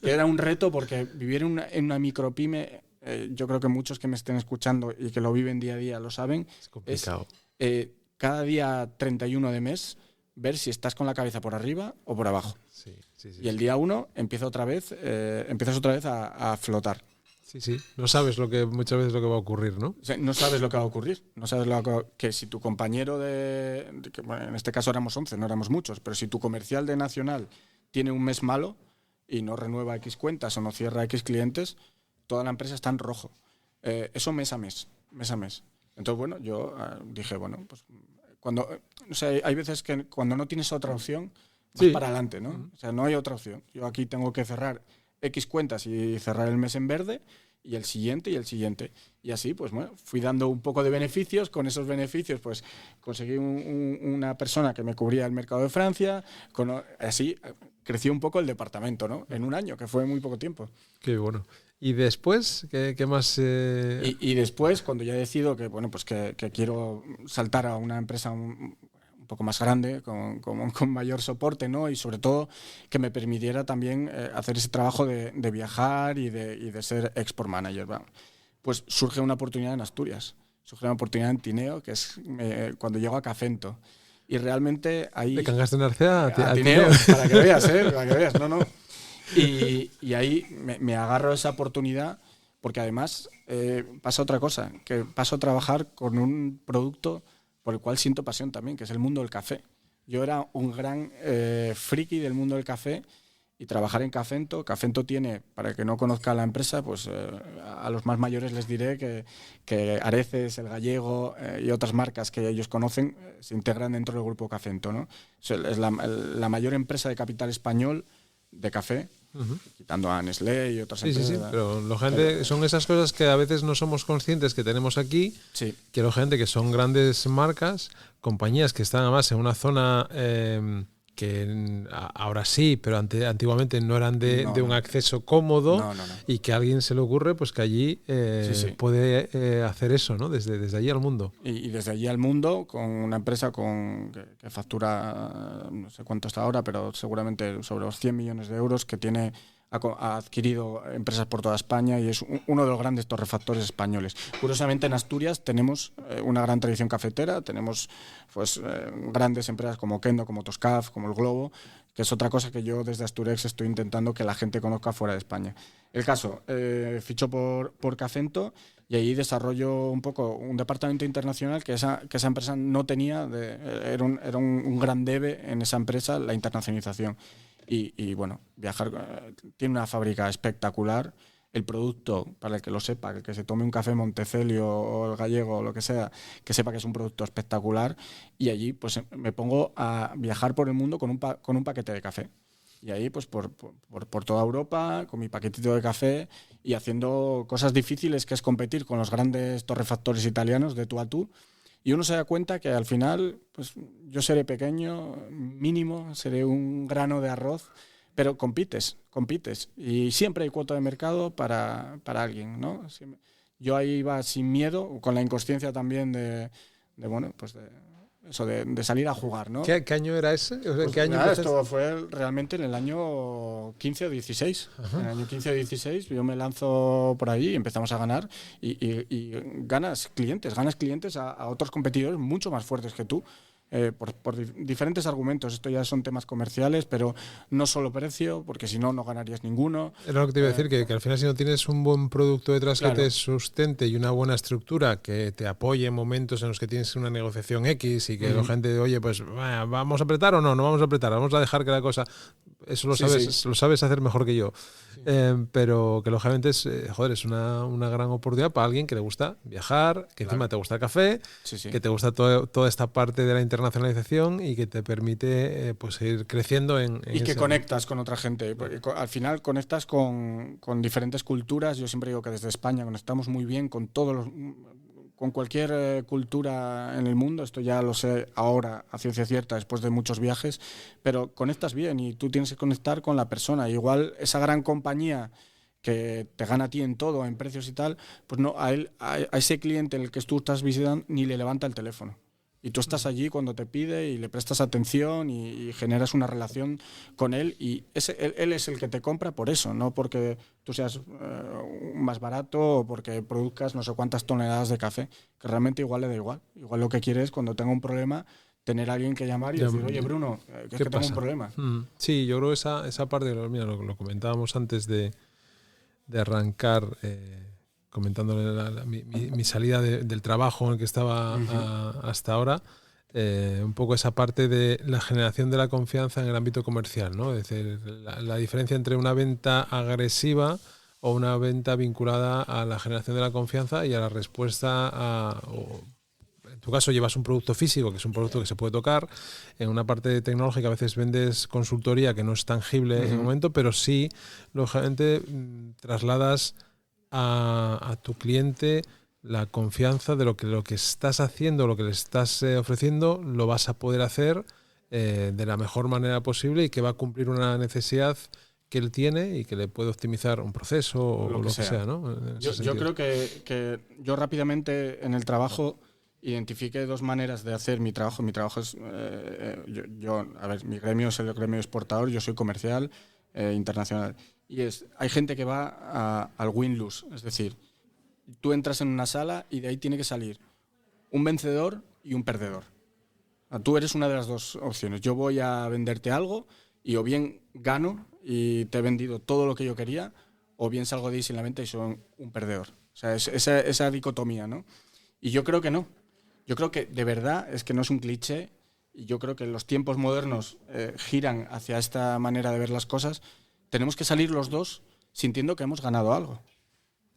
Speaker 2: Que era un reto porque vivir en una micropyme, yo creo que muchos que me estén escuchando y que lo viven día a día lo saben.
Speaker 1: Es complicado.
Speaker 2: Cada día 31 de mes ver si estás con la cabeza por arriba o por abajo.
Speaker 1: Sí,
Speaker 2: y el día 1 empiezas otra vez a flotar.
Speaker 1: Sí. No sabes muchas veces lo que va a ocurrir, ¿no?
Speaker 2: O sea, no sabes lo que va a ocurrir. No sabes que si tu compañero bueno, en este caso éramos 11, no éramos muchos, pero si tu comercial de Nacional tiene un mes malo y no renueva X cuentas o no cierra X clientes, toda la empresa está en rojo. Eso mes a mes. Entonces, bueno, yo dije, bueno, pues hay veces que cuando no tienes otra opción, vas para adelante, ¿no? O sea, no hay otra opción. Yo aquí tengo que cerrar X cuentas y cerrar el mes en verde y el siguiente y el siguiente. Y así, pues bueno, fui dando un poco de beneficios. Con esos beneficios, pues conseguí una persona que me cubría el mercado de Francia. Así creció un poco el departamento, ¿no? En un año, que fue muy poco tiempo.
Speaker 1: Qué bueno. ¿Y después qué más?
Speaker 2: Y después, cuando ya decido que, bueno, pues que quiero saltar a una empresa un poco más grande, con mayor soporte, ¿no? Y sobre todo que me permitiera también hacer ese trabajo de viajar y de ser export manager. Bueno, pues surge una oportunidad en Asturias, surge una oportunidad en Tineo, que es cuando llego a Cafento. Y realmente ahí...
Speaker 1: ¿De Cangas de Narcea
Speaker 2: a Tineo, para que veas, para que veas, no. Y ahí me agarro esa oportunidad, porque además pasa otra cosa, que paso a trabajar con un producto por el cual siento pasión también, que es el mundo del café. Yo era un gran friki del mundo del café, y trabajar en Cafento. Cafento tiene, para el que no conozca la empresa, pues a los más mayores les diré que Areces, El Gallego y otras marcas que ellos conocen se integran dentro del grupo Cafento, ¿no? Es la mayor empresa de capital español de café, quitando a Nestlé y otras empresas.
Speaker 1: Sí, pero son esas cosas que a veces no somos conscientes que tenemos aquí, que la gente que son grandes marcas, compañías que están además en una zona que ahora sí, pero antiguamente no eran de un acceso cómodo, y que a alguien se le ocurre pues que allí puede hacer eso, ¿no? Desde allí al mundo.
Speaker 2: Y desde allí al mundo, con una empresa que factura, no sé cuánto está ahora, pero seguramente sobre los 100 millones de euros, que ha adquirido empresas por toda España y es uno de los grandes torrefactores españoles. Curiosamente, en Asturias tenemos una gran tradición cafetera, tenemos pues grandes empresas como Kendo, como Toscaf, como El Globo, que es otra cosa que yo desde Asturex estoy intentando que la gente conozca fuera de España. El caso, fichó por Cafento, y ahí desarrollo un poco un departamento internacional que esa empresa no tenía. Era un gran debe en esa empresa, la internacionalización. Y bueno, viajar, tiene una fábrica espectacular. El producto, para el que lo sepa, el que se tome un café Montecelio o El Gallego o lo que sea, que sepa que es un producto espectacular. Y allí pues me pongo a viajar por el mundo con un paquete de café. Y ahí pues por toda Europa, con mi paquetito de café, y haciendo cosas difíciles, que es competir con los grandes torrefactores italianos de tú a tú. Y uno se da cuenta que al final pues yo seré pequeño, mínimo, seré un grano de arroz, pero compites. Y siempre hay cuota de mercado para alguien, ¿no? Yo ahí iba sin miedo, con la inconsciencia también de salir a jugar, ¿no?
Speaker 1: ¿Qué año era ese? O sea,
Speaker 2: pues
Speaker 1: ¿qué año
Speaker 2: esto fue realmente en el año 15 o 16. Ajá. En el año 15 o 16 yo me lanzo por ahí y empezamos a ganar, y ganas clientes a otros competidores mucho más fuertes que tú. Por diferentes argumentos. Esto ya son temas comerciales, pero no solo precio, porque si no ganarías ninguno.
Speaker 1: Era lo que te iba a decir, que al final, si no tienes un buen producto detrás, claro, que te sustente, y una buena estructura que te apoye en momentos en los que tienes una negociación X, y que la gente, oye, pues ¿vamos a apretar o no vamos a apretar? Vamos a dejar que la cosa... Eso lo sabes hacer mejor que yo. Sí. Pero que lógicamente es una gran oportunidad para alguien que le gusta viajar, que encima te gusta el café, que te gusta toda esta parte de la internacionalización, y que te permite pues ir creciendo
Speaker 2: y que conectas con otra gente, porque al final conectas con diferentes culturas. Yo siempre digo que desde España conectamos muy bien con con cualquier cultura en el mundo. Esto ya lo sé ahora a ciencia cierta, después de muchos viajes, pero conectas bien, y tú tienes que conectar con la persona. Igual esa gran compañía que te gana a ti en todo, en precios y tal, pues no, a ese cliente en el que tú estás visitando ni le levanta el teléfono. Y tú estás allí cuando te pide y le prestas atención y generas una relación con él, y él es el que te compra por eso, no porque tú seas más barato o porque produzcas no sé cuántas toneladas de café, que realmente igual le da igual. Igual lo que quiere es, cuando tenga un problema, tener a alguien que llamar y decir, oye Bruno, que es que tengo un problema.
Speaker 1: Sí, yo creo que esa parte, mira, lo comentábamos antes de arrancar, comentándole mi salida del trabajo en el que estaba hasta ahora, un poco esa parte de la generación de la confianza en el ámbito comercial, ¿no? Es decir, la diferencia entre una venta agresiva o una venta vinculada a la generación de la confianza y a la respuesta en tu caso llevas un producto físico, que es un producto que se puede tocar. En una parte tecnológica a veces vendes consultoría que no es tangible en el momento, pero sí, lógicamente, trasladas a tu cliente la confianza de lo que estás haciendo, lo que le estás ofreciendo, lo vas a poder hacer de la mejor manera posible y que va a cumplir una necesidad que él tiene y que le puede optimizar un proceso o lo que sea, ¿no?
Speaker 2: Yo creo que yo rápidamente en el trabajo identifiqué dos maneras de hacer mi trabajo. Mi trabajo es, a ver, mi gremio es el gremio exportador, yo soy comercial internacional. Y hay gente que va al win-lose, es decir, tú entras en una sala y de ahí tiene que salir un vencedor y un perdedor. Tú eres una de las dos opciones. Yo voy a venderte algo y o bien gano y te he vendido todo lo que yo quería, o bien salgo de ahí sin la venta y soy un perdedor. O sea, es esa dicotomía, ¿no? Y yo creo que no. Yo creo que de verdad es que no es un cliché, y yo creo que los tiempos modernos giran hacia esta manera de ver las cosas. Tenemos que salir los dos sintiendo que hemos ganado algo.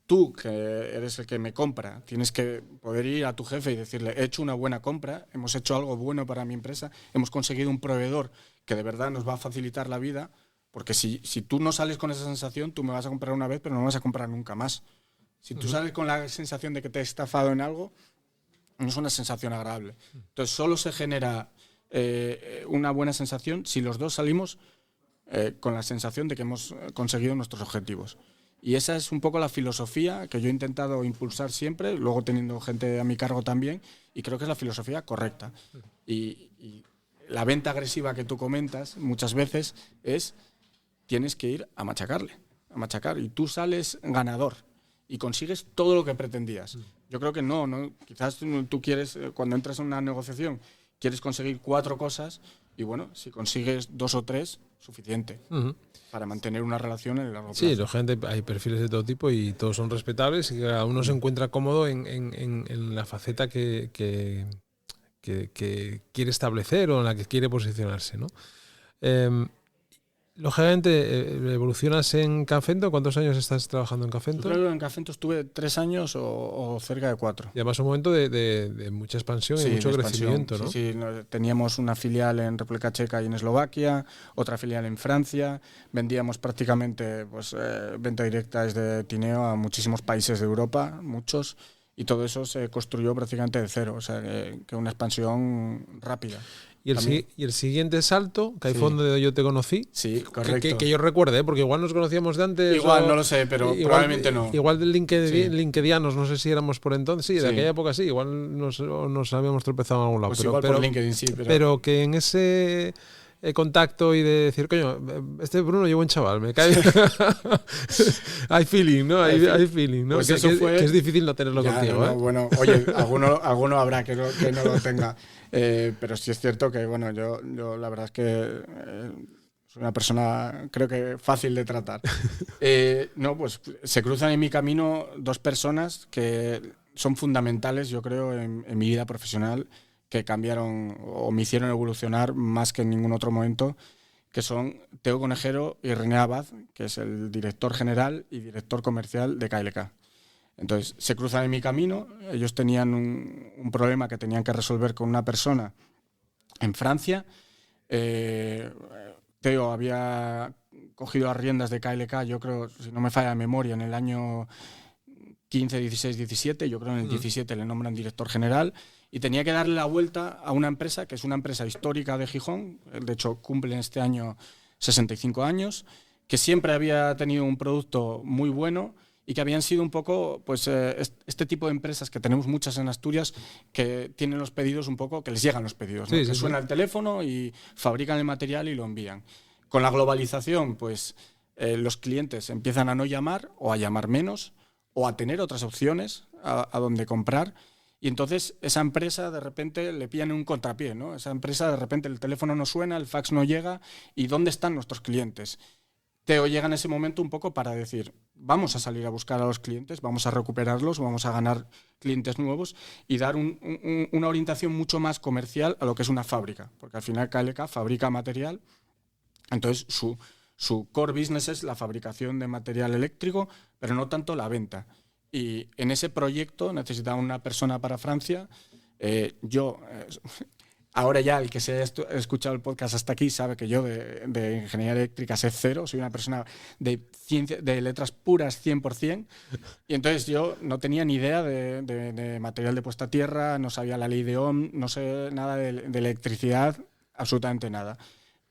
Speaker 2: Tú, que eres el que me compra, tienes que poder ir a tu jefe y decirle: he hecho una buena compra, hemos hecho algo bueno para mi empresa, hemos conseguido un proveedor que de verdad nos va a facilitar la vida, porque si tú no sales con esa sensación, tú me vas a comprar una vez, pero no me vas a comprar nunca más. Si tú sales con la sensación de que te he estafado en algo, no es una sensación agradable. Entonces solo se genera una buena sensación si los dos salimos con la sensación de que hemos conseguido nuestros objetivos. Y esa es un poco la filosofía que yo he intentado impulsar siempre, luego teniendo gente a mi cargo también, y creo que es la filosofía correcta. Y la venta agresiva que tú comentas muchas veces es: tienes que ir a machacar, y tú sales ganador y consigues todo lo que pretendías. Yo creo que no, quizás tú quieres, cuando entras en una negociación, quieres conseguir 4 cosas, y bueno, si consigues 2 o 3, suficiente para mantener una relación en el largo plazo.
Speaker 1: Sí, hay perfiles de todo tipo y todos son respetables, y cada uno se encuentra cómodo en la faceta que quiere establecer o en la que quiere posicionarse, ¿no? Lógicamente, ¿evolucionas en Cafento? ¿Cuántos años estás trabajando en Cafento?
Speaker 2: Yo creo que en Cafento estuve 3 años o cerca de 4.
Speaker 1: Y además un momento de mucha expansión y mucho crecimiento, ¿no?
Speaker 2: Sí, teníamos una filial en República Checa y en Eslovaquia, otra filial en Francia. Vendíamos prácticamente venta directa desde Tineo a muchísimos países de Europa, muchos, y todo eso se construyó prácticamente de cero, o sea, que una expansión rápida.
Speaker 1: Y el siguiente salto, que ahí fue donde yo te conocí.
Speaker 2: Sí, correcto.
Speaker 1: Que yo recuerde, porque igual nos conocíamos de antes.
Speaker 2: Igual, no lo sé, pero probablemente no.
Speaker 1: Igual del LinkedInianos, no sé si éramos por entonces. Sí, de aquella época sí, igual nos habíamos tropezado en algún lado.
Speaker 2: Pues igual por LinkedIn sí.
Speaker 1: Pero que en ese contacto y de decir: coño, este Bruno lleva un chaval, me cae. Hay feeling, ¿no? Hay feeling, ¿no?
Speaker 2: Pues
Speaker 1: que es difícil no tenerlo contigo.
Speaker 2: No, bueno, oye, alguno habrá que no lo tenga. Pero sí es cierto que, bueno, yo la verdad es que soy una persona, creo que fácil de tratar. Pues se cruzan en mi camino 2 personas que son fundamentales, yo creo, en mi vida profesional, que cambiaron o me hicieron evolucionar más que en ningún otro momento, que son Teo Conejero y René Abad, que es el director general y director comercial de KLK. Entonces, se cruzan en mi camino. Ellos tenían un problema que tenían que resolver con una persona en Francia. Teo había cogido las riendas de KLK, yo creo, si no me falla la memoria, en el año 15, 16, 17. Yo creo que en el 17 le nombran director general. Y tenía que darle la vuelta a una empresa que es una empresa histórica de Gijón. De hecho, cumplen este año 65 años, que siempre había tenido un producto muy bueno y que habían sido un poco, pues, este tipo de empresas que tenemos muchas en Asturias, que tienen los pedidos un poco, que les llegan los pedidos, ¿no? Que suena el teléfono y fabrican el material y lo envían. Con la globalización, pues, los clientes empiezan a no llamar o a llamar menos o a tener otras opciones a donde comprar. Y entonces esa empresa de repente le pillan un contrapié, ¿no? Esa empresa de repente el teléfono no suena, el fax no llega. ¿Y dónde están nuestros clientes? Teo llega en ese momento un poco para decir: vamos a salir a buscar a los clientes, vamos a recuperarlos, vamos a ganar clientes nuevos y dar una orientación mucho más comercial a lo que es una fábrica. Porque al final KLK fabrica material, entonces su core business es la fabricación de material eléctrico, pero no tanto la venta. Y en ese proyecto necesitaba una persona para Francia. Yo Ahora ya el que se haya escuchado el podcast hasta aquí sabe que yo de ingeniería eléctrica sé cero, soy una persona de ciencia, de letras puras 100%, y entonces yo no tenía ni idea de material de puesta a tierra, no sabía la ley de Ohm, no sé nada de electricidad, absolutamente nada.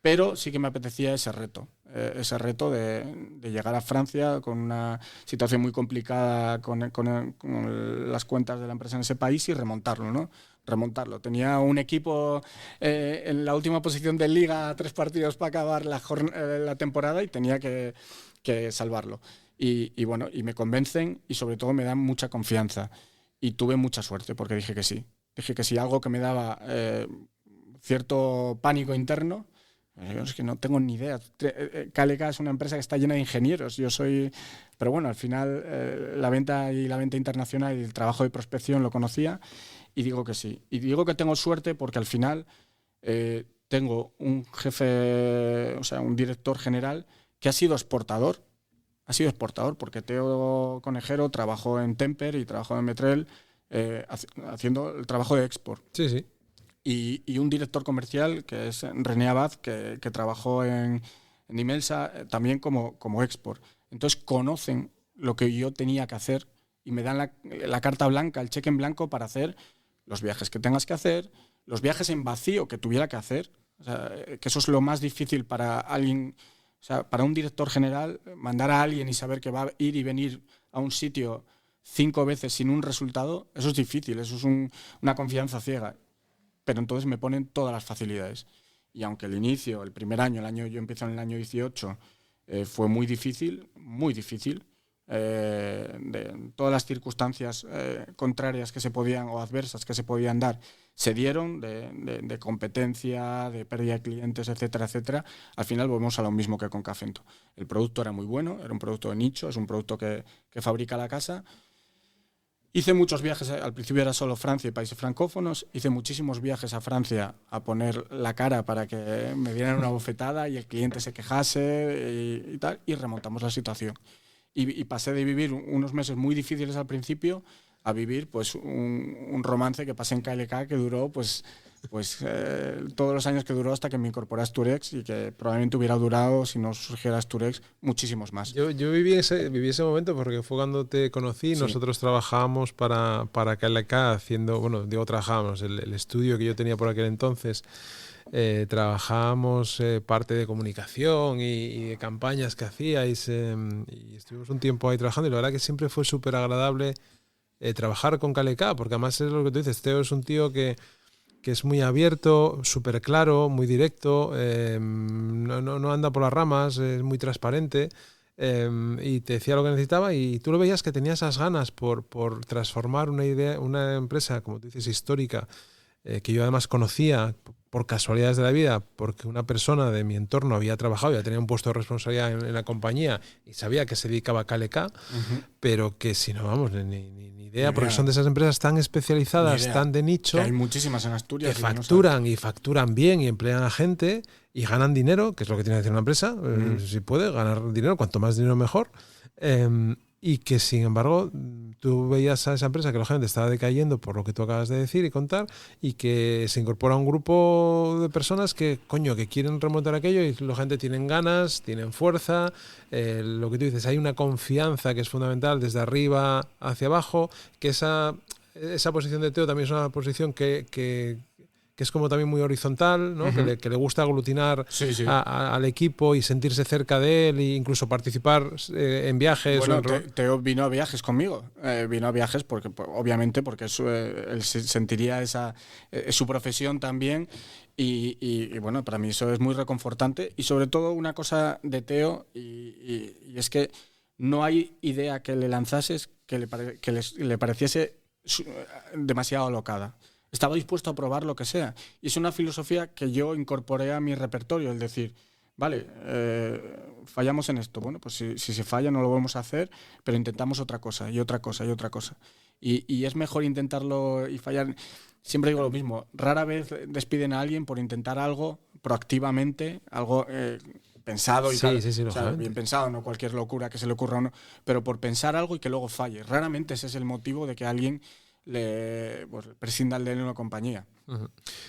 Speaker 2: Pero sí que me apetecía ese reto de llegar a Francia con una situación muy complicada con las cuentas de la empresa en ese país y remontarlo, ¿no? Remontarlo. Tenía un equipo en la última posición de Liga, 3 partidos para acabar la temporada y tenía que salvarlo. Y bueno, y me convencen y sobre todo me dan mucha confianza. Y tuve mucha suerte porque dije que sí. Dije que sí, algo que me daba cierto pánico interno. Es que no tengo ni idea. KLK es una empresa que está llena de ingenieros. Pero bueno, al final la venta internacional y el trabajo de prospección lo conocía y digo que sí. Y digo que tengo suerte porque al final tengo un jefe, o sea, un director general que ha sido exportador. Ha sido exportador porque Teo Conejero trabajó en Temper y trabajó en Metrel haciendo el trabajo de export.
Speaker 1: Sí, sí.
Speaker 2: Y un director comercial que es René Abad, que trabajó en Imelsa también como export. Entonces conocen lo que yo tenía que hacer y me dan la carta blanca, el cheque en blanco para hacer los viajes que tengas que hacer, los viajes en vacío que tuviera que hacer. O sea, que eso es lo más difícil para alguien, o sea, para un director general, mandar a alguien y saber que va a ir y venir a un sitio 5 veces sin un resultado, eso es difícil, eso es una confianza ciega. Pero entonces me ponen todas las facilidades. Y aunque el inicio, el primer año, yo empiezo en el año 18, fue muy difícil, de todas las circunstancias contrarias que se podían o adversas que se podían dar, se dieron de competencia, de pérdida de clientes, etcétera, etcétera. Al final volvemos a lo mismo que con Cafento. El producto era muy bueno, era un producto de nicho, es un producto que fabrica la casa. Hice muchos viajes, al principio era solo Francia y países francófonos, hice muchísimos viajes a Francia a poner la cara para que me dieran una bofetada y el cliente se quejase y tal, y remontamos la situación. Y pasé de vivir unos meses muy difíciles al principio a vivir pues un romance que pasé en KLK que duró pues todos los años que duró hasta que me incorporé a Asturex y que probablemente hubiera durado, si no surgiera Asturex, muchísimos más.
Speaker 1: Yo viví ese momento porque fue cuando te conocí. Sí. Nosotros trabajábamos para KLK haciendo, bueno, digo trabajábamos, el estudio que yo tenía por aquel entonces, trabajábamos parte de comunicación y de campañas que hacíais y estuvimos un tiempo ahí trabajando y la verdad que siempre fue súper agradable trabajar con KLK porque además es lo que tú dices, Teo es un tío que es muy abierto, súper claro, muy directo, no anda por las ramas, es muy transparente y te decía lo que necesitaba y tú lo veías que tenía esas ganas por transformar una empresa, como tú dices, histórica, que yo además conocía por casualidades de la vida, porque una persona de mi entorno había trabajado, ya tenía un puesto de responsabilidad en la compañía y sabía que se dedicaba a KLK, pero que si no, vamos, ni idea, porque son de esas empresas tan especializadas, tan de nicho,
Speaker 2: que hay muchísimas en Asturias
Speaker 1: que facturan y facturan bien y emplean a gente y ganan dinero, que es lo que tiene que hacer una empresa, si puede ganar dinero, cuanto más dinero mejor, y que sin embargo tú veías a esa empresa que lógicamente estaba decayendo por lo que tú acabas de decir y contar y que se incorpora a un grupo de personas que quieren remontar aquello y lógicamente tienen ganas, tienen fuerza, lo que tú dices, hay una confianza que es fundamental desde arriba hacia abajo, que esa posición de Teo también es una posición que es como también muy horizontal, ¿no? Que le gusta aglutinar al equipo y sentirse cerca de él e incluso participar en viajes.
Speaker 2: Bueno, Teo vino a viajes conmigo. Vino a viajes obviamente porque él sentiría es su profesión también y bueno, para mí eso es muy reconfortante y sobre todo una cosa de Teo y es que no hay idea que le lanzases que le pareciese demasiado alocada. Estaba dispuesto a probar lo que sea. Y es una filosofía que yo incorporé a mi repertorio, el decir, vale, fallamos en esto. Bueno, pues si se falla no lo vamos a hacer, pero intentamos otra cosa y otra cosa y otra cosa. Y es mejor intentarlo y fallar. Siempre digo lo mismo, rara vez despiden a alguien por intentar algo proactivamente, algo pensado y tal.
Speaker 1: Sí,
Speaker 2: o sea, bien pensado, no cualquier locura que se le ocurra a uno, pero por pensar algo y que luego falle. Raramente ese es el motivo de que alguien prescindan de él en una compañía.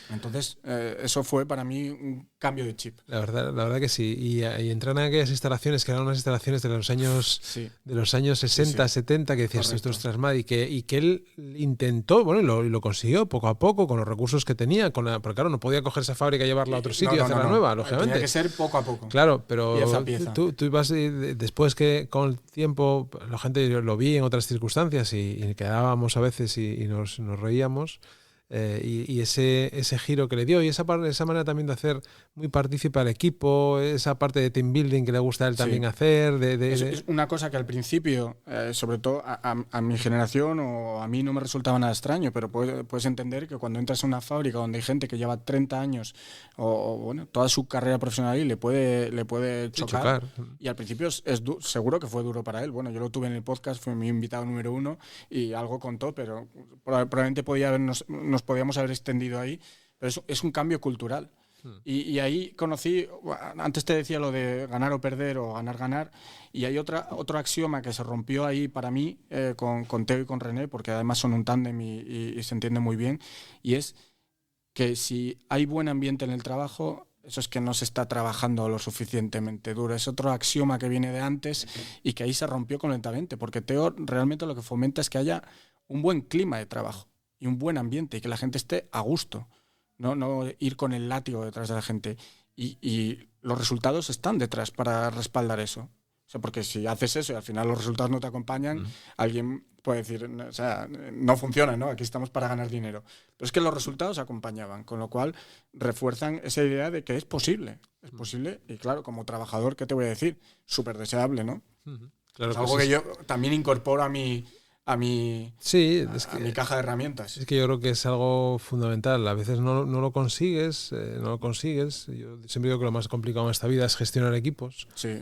Speaker 2: Entonces, eso fue para mí un cambio de chip.
Speaker 1: La verdad que sí. Y entrar en aquellas instalaciones que eran unas instalaciones de los años, de los años 60, 70, que decías, esto es Trasmad, y que él intentó, bueno, y lo consiguió poco a poco, con los recursos que tenía, porque claro, no podía coger esa fábrica y llevarla a otro sitio y hacerla nueva, lógicamente.
Speaker 2: Tenía que ser poco a poco.
Speaker 1: Claro, pero
Speaker 2: pieza a pieza.
Speaker 1: Tú ibas, después que con el tiempo, la gente lo vi en otras circunstancias y quedábamos a veces y nos reíamos. Y ese giro que le dio y esa manera también de hacer muy partícipe al equipo, esa parte de team building que le gusta a él también hacer.
Speaker 2: Es una cosa que al principio, sobre todo a mi generación o a mí no me resultaba nada extraño, pero puedes entender que cuando entras a una fábrica donde hay gente que lleva 30 años o bueno, toda su carrera profesional ahí le puede chocar. Y al principio seguro que fue duro para él. Bueno, yo lo tuve en el podcast, fue mi invitado número 1 y algo contó, pero probablemente nos podíamos haber extendido ahí, pero es un cambio cultural. Y ahí conocí, antes te decía lo de ganar o perder o ganar, y hay otro axioma que se rompió ahí para mí con Teo y con René, porque además son un tándem y se entiende muy bien, y es que si hay buen ambiente en el trabajo, eso es que no se está trabajando lo suficientemente duro. Es otro axioma que viene de antes y que ahí se rompió completamente, porque Teo realmente lo que fomenta es que haya un buen clima de trabajo y un buen ambiente y que la gente esté a gusto, no ir con el látigo detrás de la gente. Y los resultados están detrás para respaldar eso. O sea, porque si haces eso y al final los resultados no te acompañan, alguien puede decir, o sea, no funciona, ¿no? Aquí estamos para ganar dinero. Pero es que los resultados acompañaban, con lo cual refuerzan esa idea de que es posible. Es posible y claro, como trabajador, ¿qué te voy a decir? Súper deseable, ¿no?
Speaker 1: Claro,
Speaker 2: es algo que yo también incorporo a mi caja de herramientas.
Speaker 1: Es que yo creo que es algo fundamental. A veces no lo consigues, Yo siempre digo que lo más complicado en esta vida es gestionar equipos.
Speaker 2: Sí,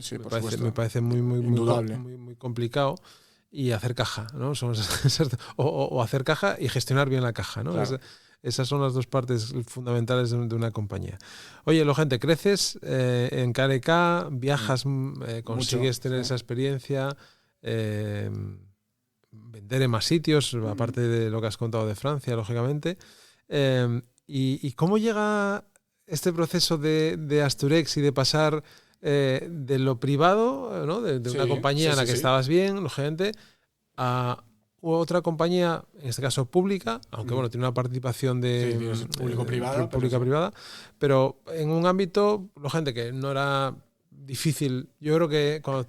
Speaker 1: me parece muy complicado. Y hacer caja, ¿no? O hacer caja y gestionar bien la caja, ¿no?
Speaker 2: Claro.
Speaker 1: Esas son las dos partes fundamentales de una compañía. Oye, gente, creces en KLK, viajas, consigues tener esa experiencia, vender en más sitios, aparte de lo que has contado de Francia, lógicamente. ¿Y cómo llega este proceso de Asturex y de pasar de lo privado, ¿no? de una compañía en la que estabas bien, lógicamente, a otra compañía, en este caso pública, aunque bueno, tiene una participación de pública-privada, pero en un ámbito, gente que no era difícil. Yo creo que cuando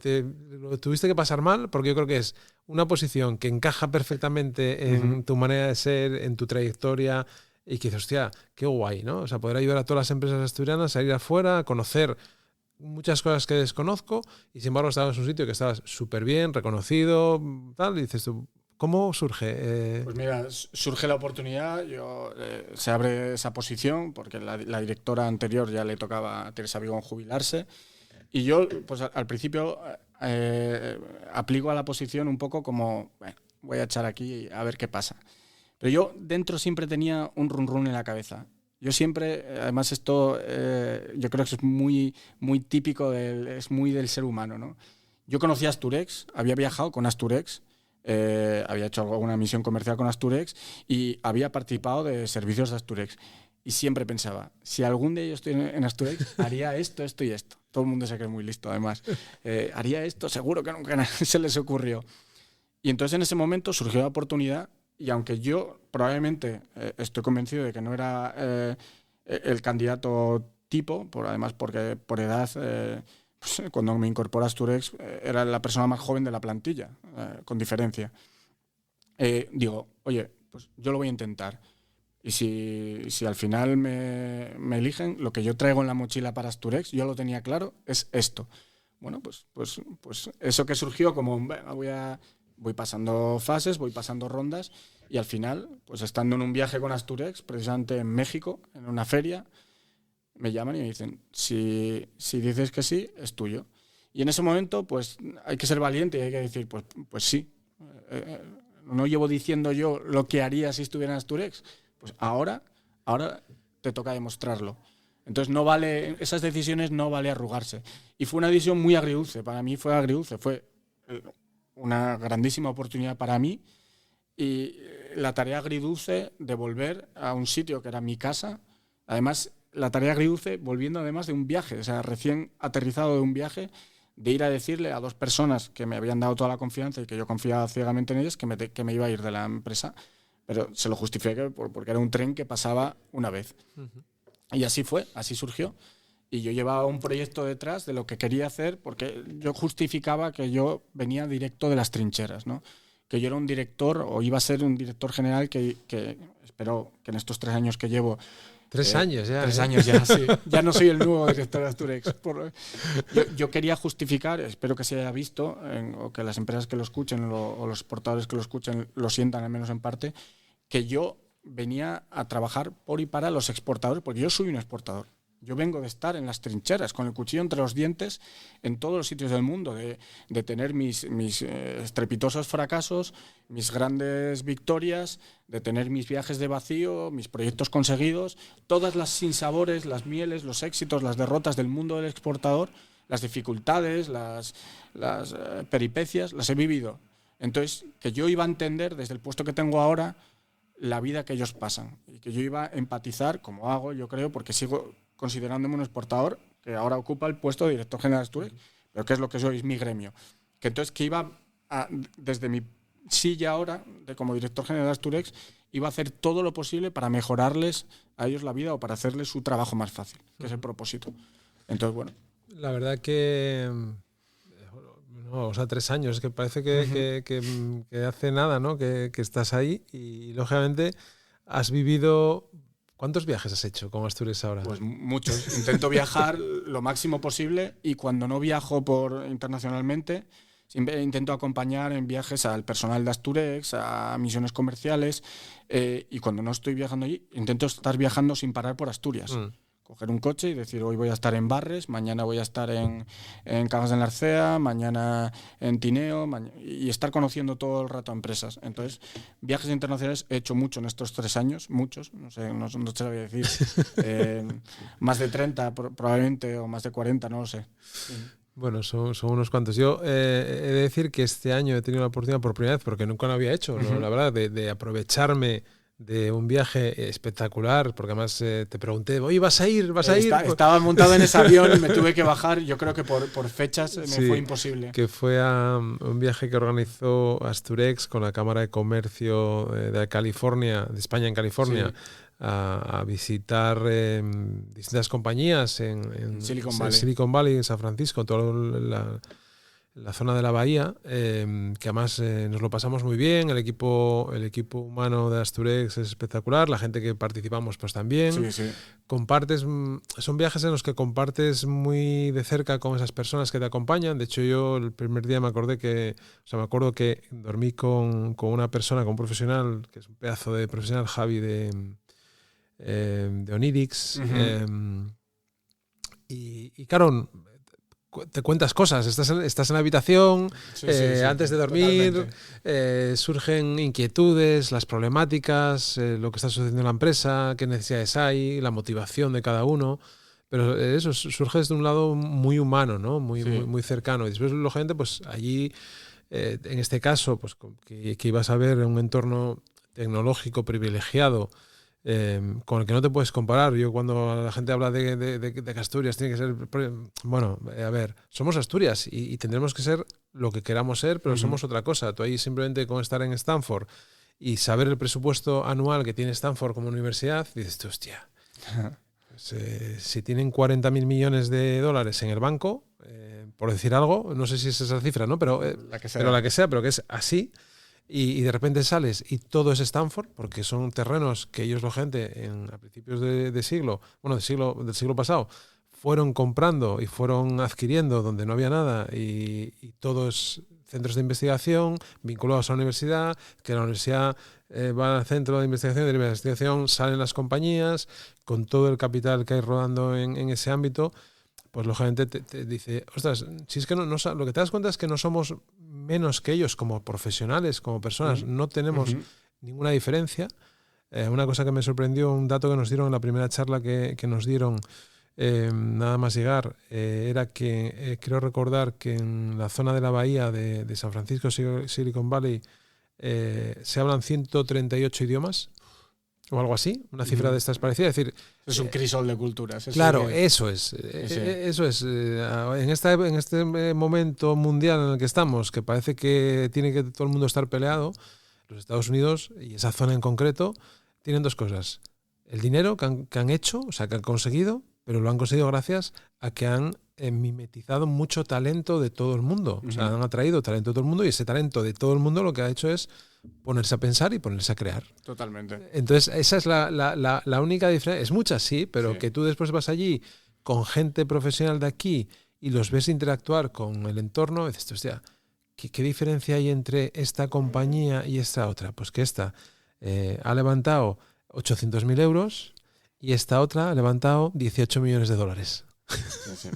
Speaker 1: lo tuviste que pasar mal, porque yo creo que es una posición que encaja perfectamente en tu manera de ser, en tu trayectoria, y que dices, hostia, qué guay, ¿no? O sea, poder ayudar a todas las empresas asturianas a ir afuera, a conocer muchas cosas que desconozco, y sin embargo estabas en un sitio que estabas súper bien, reconocido, tal, y dices tú, ¿cómo surge?
Speaker 2: Pues mira, surge la oportunidad, se abre esa posición, porque la directora anterior ya le tocaba a Teresa Vigón jubilarse, y yo pues al principio aplico a la posición un poco como, bueno, voy a echar aquí a ver qué pasa. Pero yo dentro siempre tenía un run en la cabeza. Yo siempre, además esto yo creo que es muy, muy típico, es muy del ser humano, ¿no? Yo conocía Asturex, había viajado con Asturex, había hecho alguna misión comercial con Asturex y había participado de servicios de Asturex. Y siempre pensaba, si algún día yo estoy en Asturex, haría esto, esto y esto. Todo el mundo se cree muy listo, además. Haría esto, seguro que nunca se les ocurrió. Y entonces en ese momento surgió la oportunidad. Y aunque yo probablemente estoy convencido de que no era el candidato tipo, además porque por edad, pues, cuando me incorporé a Asturex, era la persona más joven de la plantilla, con diferencia. Digo, oye, pues yo lo voy a intentar. Y si al final me eligen, lo que yo traigo en la mochila para Asturex, yo lo tenía claro, es esto. Bueno, pues eso que surgió como, voy pasando fases, voy pasando rondas y al final, pues estando en un viaje con Asturex, precisamente en México, en una feria, me llaman y me dicen, si dices que sí, es tuyo. Y en ese momento, pues hay que ser valiente y hay que decir, pues sí. No llevo diciendo yo lo que haría si estuviera en Asturex. Pues ahora te toca demostrarlo. Entonces no vale, esas decisiones no vale arrugarse. Y fue una decisión muy agridulce, para mí fue agridulce, fue una grandísima oportunidad para mí y la tarea agridulce de volver a un sitio que era mi casa. Además, la tarea agridulce volviendo además de un viaje, o sea, recién aterrizado de un viaje, de ir a decirle a 2 personas que me habían dado toda la confianza y que yo confiaba ciegamente en ellas que me iba a ir de la empresa, pero se lo justifiqué porque era un tren que pasaba una vez. Y así fue, así surgió. Y yo llevaba un proyecto detrás de lo que quería hacer, porque yo justificaba que yo venía directo de las trincheras, ¿no? Que yo era un director, o iba a ser un director general que espero que en estos 3 años que llevo...
Speaker 1: 3 años ya.
Speaker 2: 3 años ya, sí. Ya no soy el nuevo director de Asturex. Yo quería justificar, espero que se haya visto, o que las empresas que lo escuchen o los exportadores que lo escuchen lo sientan al menos en parte, que yo venía a trabajar por y para los exportadores, porque yo soy un exportador. Yo vengo de estar en las trincheras, con el cuchillo entre los dientes, en todos los sitios del mundo, de tener mis estrepitosos fracasos, mis grandes victorias, de tener mis viajes de vacío, mis proyectos conseguidos, todas las sinsabores, las mieles, los éxitos, las derrotas del mundo del exportador, las dificultades, las peripecias, las he vivido. Entonces, que yo iba a entender desde el puesto que tengo ahora la vida que ellos pasan y que yo iba a empatizar, como hago, yo creo, porque sigo considerándome un exportador que ahora ocupa el puesto de director general de Asturex, pero ¿qué es lo que soy? Es mi gremio. Que entonces que iba desde mi silla ahora, como director general de Asturex, iba a hacer todo lo posible para mejorarles a ellos la vida o para hacerles su trabajo más fácil, que es el propósito. Entonces, bueno.
Speaker 1: La verdad que... No, o sea, 3 años, es que parece que hace nada, ¿no? Que estás ahí y, lógicamente, has vivido... ¿Cuántos viajes has hecho con Asturex ahora?
Speaker 2: Pues muchos. Intento viajar lo máximo posible y cuando no viajo internacionalmente, siempre intento acompañar en viajes al personal de Asturex, a misiones comerciales, y cuando no estoy viajando allí, intento estar viajando sin parar por Asturias. Coger un coche y decir, hoy voy a estar en Barres, mañana voy a estar en Cangas de Narcea, mañana en Tineo, y estar conociendo todo el rato a empresas. Entonces, viajes internacionales he hecho mucho en estos 3 años, muchos, no sé, no te lo voy a decir, más de 30 probablemente, o más de 40, no lo sé.
Speaker 1: Bueno, son unos cuantos. Yo he de decir que este año he tenido la oportunidad por primera vez, porque nunca lo había hecho, ¿no? La verdad, de aprovecharme de un viaje espectacular, porque además te pregunté, oye, ¿vas a ir?
Speaker 2: Estaba montado en ese avión y me tuve que bajar, yo creo que por fechas me fue imposible.
Speaker 1: Que fue a un viaje que organizó Asturex con la Cámara de Comercio de California, de España en California, sí, a visitar distintas compañías en Silicon Valley, en San Francisco, toda la zona de la bahía, que además nos lo pasamos muy bien, el equipo humano de Asturex es espectacular, la gente que participamos pues también.
Speaker 2: Sí, sí.
Speaker 1: Son viajes en los que compartes muy de cerca con esas personas que te acompañan. De hecho, yo el primer día me acuerdo que dormí con una persona, con un profesional, que es un pedazo de profesional, Javi de Onirix. Y claro, te cuentas cosas, estás en la habitación, antes de dormir, surgen inquietudes, las problemáticas, lo que está sucediendo en la empresa, qué necesidades hay, la motivación de cada uno, pero eso surge desde un lado muy humano, ¿no? Muy cercano. Y después, lógicamente, pues allí, en este caso, pues que ibas a ver un entorno tecnológico privilegiado, con el que no te puedes comparar. Yo cuando la gente habla de que Asturias tiene que ser... Bueno, a ver, somos Asturias y tendremos que ser lo que queramos ser, pero somos otra cosa. Tú ahí simplemente con estar en Stanford y saber el presupuesto anual que tiene Stanford como universidad, dices tú, hostia, pues, si tienen 40.000 millones de dólares en el banco, por decir algo, no sé si es esa cifra, ¿no? Pero la que sea, pero que es así. Y de repente sales y todo es Stanford, porque son terrenos que ellos, la gente, a principios del siglo pasado, fueron comprando y fueron adquiriendo donde no había nada, y todos centros de investigación vinculados a la universidad, que la universidad va al centro de investigación, salen las compañías, con todo el capital que hay rodando en ese ámbito. Pues lógicamente te dice, ostras, si es que no, lo que te das cuenta es que no somos menos que ellos como profesionales, como personas, no tenemos ninguna diferencia. Una cosa que me sorprendió, un dato que nos dieron en la primera charla que nos dieron nada más llegar, era que creo recordar que en la zona de la bahía de San Francisco, Silicon Valley, se hablan 138 idiomas o algo así, una cifra de estas parecida. Es decir,
Speaker 2: es un crisol de culturas.
Speaker 1: Claro, eso es. Eso es. En este momento mundial en el que estamos, que parece que tiene que todo el mundo estar peleado, los Estados Unidos y esa zona en concreto tienen dos cosas. El dinero que han hecho, o sea, que han conseguido, pero lo han conseguido gracias a que han mimetizado mucho talento de todo el mundo. O sea, han atraído talento de todo el mundo y ese talento de todo el mundo lo que ha hecho es ponerse a pensar y ponerse a crear.
Speaker 2: Totalmente.
Speaker 1: Entonces, esa es la única diferencia. Es mucha, sí, pero que tú después vas allí con gente profesional de aquí y los ves interactuar con el entorno y dices, hostia, ¿qué diferencia hay entre esta compañía y esta otra? Pues que esta ha levantado 800.000 euros y esta otra ha levantado 18 millones de dólares.
Speaker 2: Sí.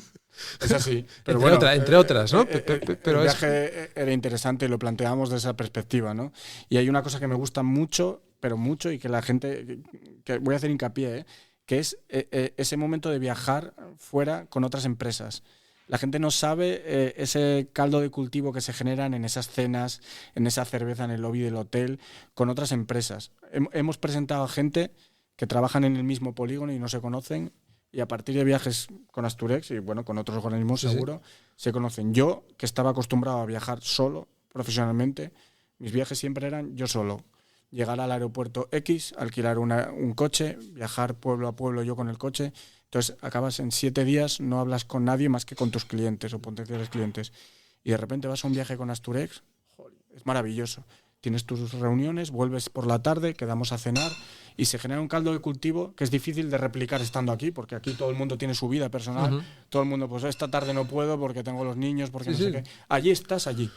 Speaker 2: Es así. Pero
Speaker 1: entre otras, ¿no?
Speaker 2: Pero el viaje era interesante y lo planteamos desde esa perspectiva, ¿no? Y hay una cosa que me gusta mucho, pero mucho, y que la gente, que voy a hacer hincapié, que es ese momento de viajar fuera con otras empresas. La gente no sabe ese caldo de cultivo que se generan en esas cenas, en esa cerveza en el lobby del hotel, con otras empresas. Hemos presentado a gente que trabajan en el mismo polígono y no se conocen, y a partir de viajes con Asturex y bueno, con otros organismos seguro, se conocen. Yo, que estaba acostumbrado a viajar solo, profesionalmente, mis viajes siempre eran yo solo. Llegar al aeropuerto X, alquilar un coche, viajar pueblo a pueblo yo con el coche. Entonces acabas en 7 días, no hablas con nadie más que con tus clientes o potenciales clientes. Y de repente vas a un viaje con Asturex, joder, es maravilloso. Tienes tus reuniones, vuelves por la tarde, quedamos a cenar y se genera un caldo de cultivo que es difícil de replicar estando aquí, porque aquí todo el mundo tiene su vida personal. Todo el mundo, pues esta tarde no puedo porque tengo los niños, porque no sé qué. Allí estás, allí.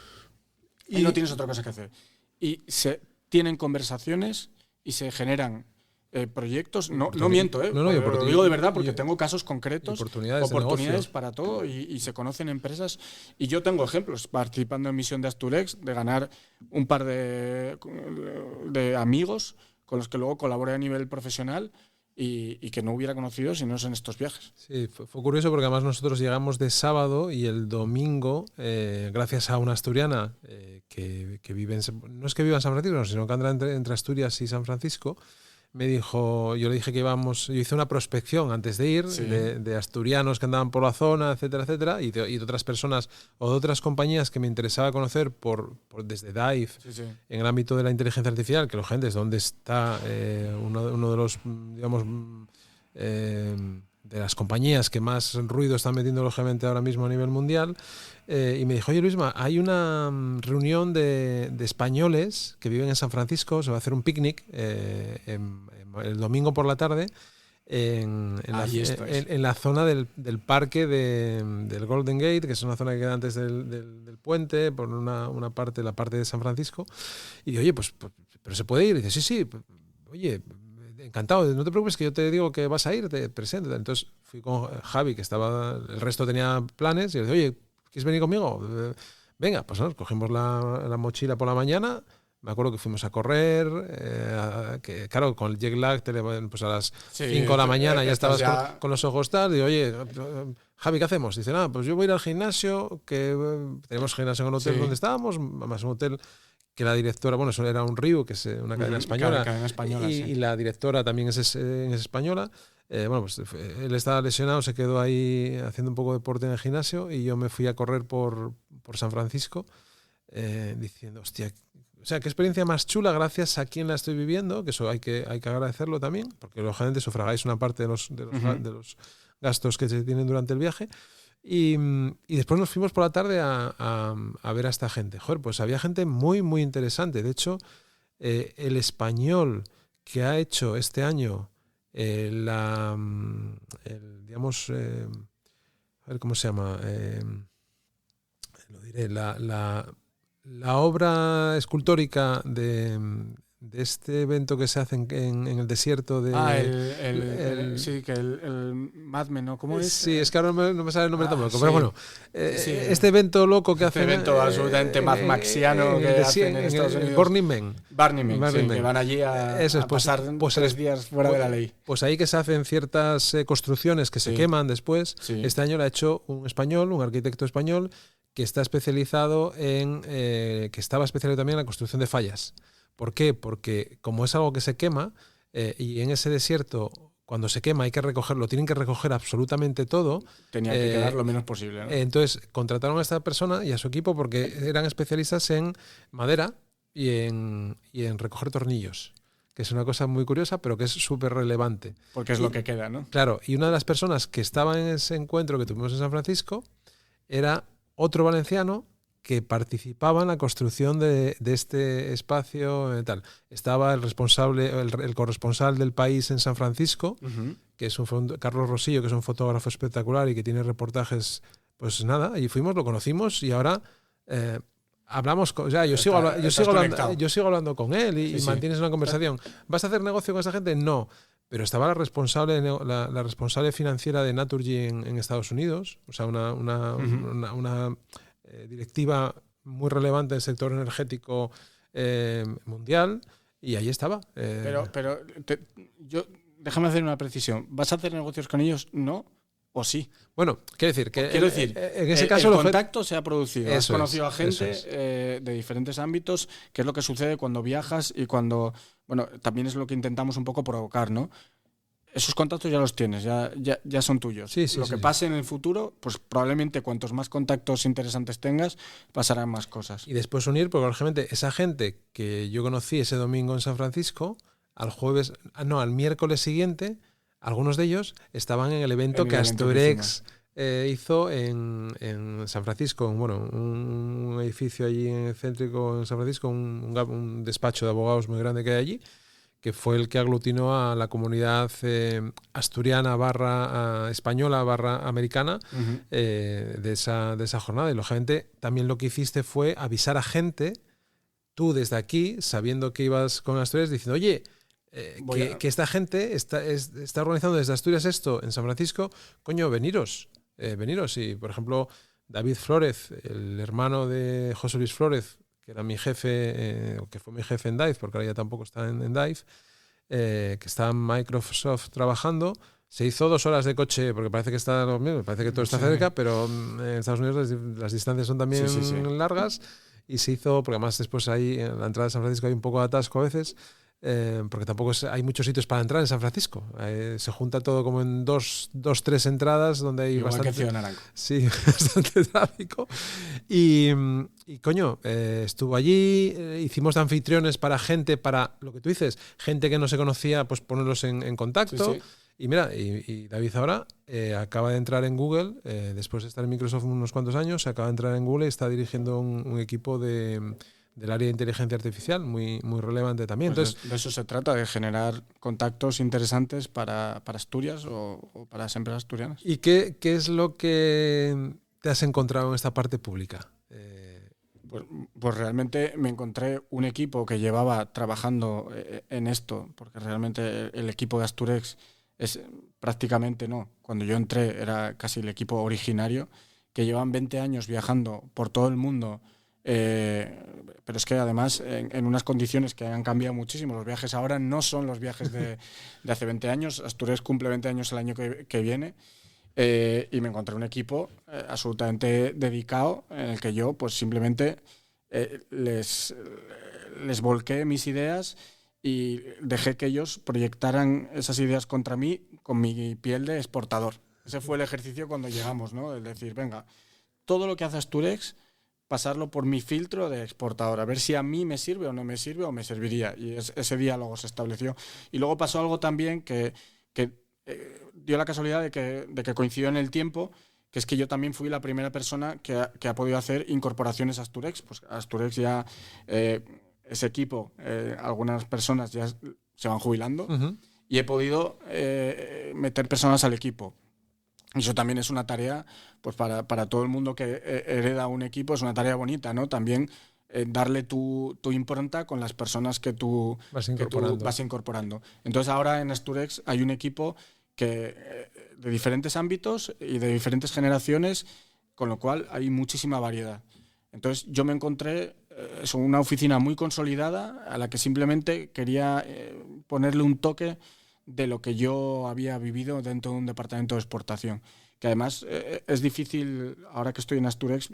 Speaker 2: Y no tienes otra cosa que hacer. Y se tienen conversaciones y se generan proyectos. No miento, lo digo de verdad porque tengo casos concretos, oportunidades para todo y se conocen empresas. Y yo tengo ejemplos participando en Misión de Asturex de ganar un par de amigos con los que luego colaboré a nivel profesional y que no hubiera conocido si no es en estos viajes.
Speaker 1: Sí, fue curioso porque además nosotros llegamos de sábado y el domingo, gracias a una asturiana que vive no es que viva en San Francisco, sino que anda entre Asturias y San Francisco, me dijo, yo le dije que íbamos, yo hice una prospección antes de ir, de asturianos que andaban por la zona, etcétera, etcétera, y de otras personas o de otras compañías que me interesaba conocer desde Dive, en el ámbito de la inteligencia artificial, que lógicamente es donde está uno de los, digamos, de las compañías que más ruido están metiendo lógicamente ahora mismo a nivel mundial. Y me dijo, oye Luisma, hay una reunión de españoles que viven en San Francisco, se va a hacer un picnic el domingo por la tarde en la zona del parque del Golden Gate, que es una zona que queda antes del puente, por una parte, la parte de San Francisco. Y digo, oye, pues pero se puede ir. Y dice, sí, oye, encantado, no te preocupes que yo te digo que vas a ir, te presento. Entonces fui con Javi, que estaba, el resto tenía planes, y le dije, oye, ¿quieres venir conmigo? Venga, pues nos cogimos la mochila por la mañana. Me acuerdo que fuimos a correr, que claro, con el jet lag, pues a las 5 de la mañana ya estabas con los ojos tal. Digo, oye, Javi, ¿qué hacemos? Dice, nada, pues yo voy a ir al gimnasio, que tenemos gimnasio en el hotel donde estábamos, más un hotel que la directora, bueno, eso era un Río, que es una cadena española, y la directora también es española. Bueno, pues él estaba lesionado, se quedó ahí haciendo un poco de deporte en el gimnasio y yo me fui a correr por San Francisco diciendo, hostia, o sea, qué experiencia más chula gracias a quien la estoy viviendo, que eso hay que agradecerlo también, porque lógicamente sufragáis una parte de los gastos que se tienen durante el viaje. Y después nos fuimos por la tarde a ver a esta gente. Joder, pues había gente muy, muy interesante. De hecho, el español que ha hecho este año digamos, a ver cómo se llama, lo diré, la obra escultórica de este evento que se hace en el desierto de...
Speaker 2: sí, que el Mad Men, ¿no? ¿Cómo es?
Speaker 1: Sí, es que ahora no me sale el nombre tampoco, pero bueno, este evento loco que hacen...
Speaker 2: Este evento absolutamente Mad Maxiano que hacen en Estados Unidos.
Speaker 1: Burning Man.
Speaker 2: Burning Man, que van allí a pasar 3 días fuera de la ley.
Speaker 1: Pues ahí que se hacen ciertas construcciones que se queman después. Este año lo ha hecho un español, un arquitecto español, que está especializado que estaba especializado también en la construcción de fallas. ¿Por qué? Porque como es algo que se quema, y en ese desierto, cuando se quema, hay que recogerlo, tienen que recoger absolutamente todo.
Speaker 2: Tenía que quedar lo menos posible, ¿no?
Speaker 1: Entonces, contrataron a esta persona y a su equipo porque eran especialistas en madera y en recoger tornillos, que es una cosa muy curiosa, pero que es súper relevante.
Speaker 2: Porque es lo que queda, ¿no?
Speaker 1: Claro, y una de las personas que estaba en ese encuentro que tuvimos en San Francisco era otro valenciano que participaba en la construcción de este espacio tal. Estaba el responsable, el corresponsal del País en San Francisco, que es Carlos Rosillo, que es un fotógrafo espectacular y que tiene reportajes, pues nada, y fuimos, lo conocimos y ahora hablamos, o sea, yo sigo hablando con él y mantienes una conversación. ¿Vas a hacer negocio con esa gente? No. Pero estaba la responsable financiera de Naturgy en Estados Unidos, o sea, una directiva muy relevante del sector energético mundial, y ahí estaba.
Speaker 2: Déjame hacer una precisión. ¿Vas a hacer negocios con ellos? ¿No? ¿O sí?
Speaker 1: Bueno, quiero decir que
Speaker 2: en ese caso el contacto se ha producido. Has conocido a gente de diferentes ámbitos, que es lo que sucede cuando viajas y cuando... Bueno, también es lo que intentamos un poco provocar, ¿no? Esos contactos ya los tienes, ya son tuyos. Lo que pase en el futuro, pues probablemente cuantos más contactos interesantes tengas, pasarán más cosas.
Speaker 1: Y después unir, porque lógicamente esa gente que yo conocí ese domingo en San Francisco, al miércoles siguiente, algunos de ellos estaban en el evento que Asturex hizo en San Francisco, un edificio allí en el céntrico en San Francisco, un despacho de abogados muy grande que hay allí, que fue el que aglutinó a la comunidad asturiana / española / americana de esa jornada. Y lógicamente también lo que hiciste fue avisar a gente, tú desde aquí, sabiendo que ibas con Asturias, diciendo, oye, que esta gente está organizando desde Asturias esto en San Francisco, coño, veniros. Y, por ejemplo, David Flórez, el hermano de José Luis Flórez, que era mi jefe, que fue mi jefe en Dive, porque ahora ya tampoco está en Dive, que está en Microsoft trabajando, se hizo 2 horas de coche, porque parece que parece que todo está cerca, pero en Estados Unidos las distancias son también largas, y se hizo, porque además después ahí en la entrada de San Francisco hay un poco de atasco a veces, porque tampoco hay muchos sitios para entrar en San Francisco. Se junta todo como en 2-3 entradas donde hay bastante tráfico. Y coño, estuvo allí, hicimos de anfitriones para gente, para lo que tú dices, gente que no se conocía, pues ponerlos en contacto. Y mira, y David ahora acaba de entrar en Google, después de estar en Microsoft unos cuantos años, acaba de entrar en Google y está dirigiendo un equipo del área de inteligencia artificial, muy, muy relevante también.
Speaker 2: Pues
Speaker 1: entonces,
Speaker 2: de eso se trata, de generar contactos interesantes para Asturias o para las empresas asturianas.
Speaker 1: ¿Y qué es lo que te has encontrado en esta parte pública?
Speaker 2: Pues realmente me encontré un equipo que llevaba trabajando en esto, porque realmente el equipo de Asturex es prácticamente cuando yo entré era casi el equipo originario, que llevan 20 años viajando por todo el mundo. Pero es que además en unas condiciones que han cambiado muchísimo. Los viajes ahora no son los viajes de hace 20 años. Asturias cumple 20 años el año que viene, y me encontré un equipo absolutamente dedicado en el que yo pues simplemente les volqué mis ideas y dejé que ellos proyectaran esas ideas contra mí con mi piel de exportador. Ese fue el ejercicio cuando llegamos, ¿no? Es decir, venga, todo lo que hace Asturex, pasarlo por mi filtro de exportador, a ver si a mí me sirve o no me sirve o me serviría. Y ese diálogo se estableció. Y luego pasó algo también que dio la casualidad de que coincidió en el tiempo, que es que yo también fui la primera persona que ha podido hacer incorporaciones a Asturex. Pues Asturex ya, ese equipo, algunas personas ya se van jubilando, y he podido meter personas al equipo. Eso también es una tarea, pues para todo el mundo que hereda un equipo, es una tarea bonita, ¿no? También darle tu impronta con las personas que tú vas incorporando. Entonces ahora en Asturex hay un equipo de diferentes ámbitos y de diferentes generaciones, con lo cual hay muchísima variedad. Entonces yo me encontré una oficina muy consolidada a la que simplemente quería ponerle un toque de lo que yo había vivido dentro de un departamento de exportación, que además es difícil, ahora que estoy en Asturex,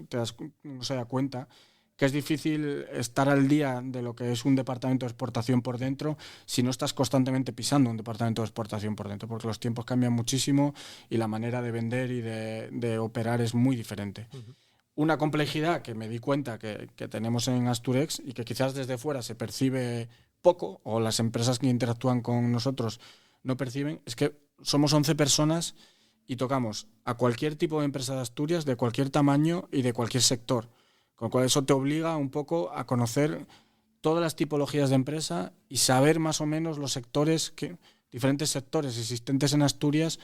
Speaker 2: uno se da cuenta que es difícil estar al día de lo que es un departamento de exportación por dentro si no estás constantemente pisando un departamento de exportación por dentro, porque los tiempos cambian muchísimo y la manera de vender y de operar es muy diferente. Una complejidad que me di cuenta que tenemos en Asturex y que quizás desde fuera se percibe poco, o las empresas que interactúan con nosotros no perciben, es que somos 11 personas y tocamos a cualquier tipo de empresa de Asturias, de cualquier tamaño y de cualquier sector. Con lo cual eso te obliga un poco a conocer todas las tipologías de empresa y saber más o menos los sectores, diferentes sectores existentes en Asturias,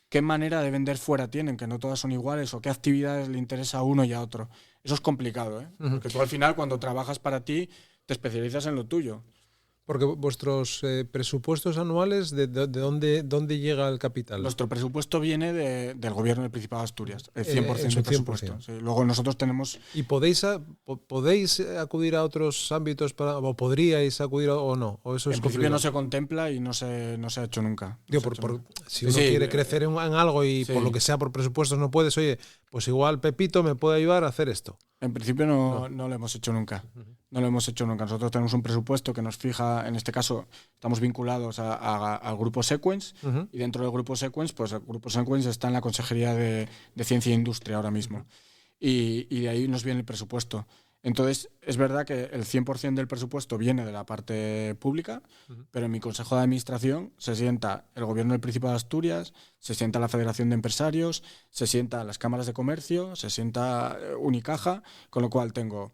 Speaker 2: qué manera de vender fuera tienen, que no todas son iguales, o qué actividades le interesa a uno y a otro. Eso es complicado, ¿eh? Porque tú al final, cuando trabajas para ti, te especializas en lo tuyo.
Speaker 1: Porque vuestros presupuestos anuales, ¿de dónde llega el capital?
Speaker 2: Nuestro presupuesto viene del gobierno del Principado de Asturias, el 100% del presupuesto. Sí. Luego nosotros tenemos...
Speaker 1: ¿Y podéis acudir a otros ámbitos o podríais acudir o no? ¿O eso es
Speaker 2: en principio no se contempla y no se ha hecho nunca.
Speaker 1: Si uno quiere crecer en algo y por lo que sea por presupuestos no puedes, oye, pues igual Pepito me puede ayudar a hacer esto.
Speaker 2: En principio no lo hemos hecho nunca. No lo hemos hecho nunca. Nosotros tenemos un presupuesto que nos fija, en este caso, estamos vinculados al grupo Sequence, y dentro del grupo Sequence, pues el grupo Sequence está en la Consejería de Ciencia e Industria ahora mismo. Y de ahí nos viene el presupuesto. Entonces, es verdad que el 100% del presupuesto viene de la parte pública, pero en mi consejo de administración se sienta el gobierno del Principado de Asturias, se sienta la Federación de Empresarios, se sienta las cámaras de comercio, se sienta Unicaja, con lo cual tengo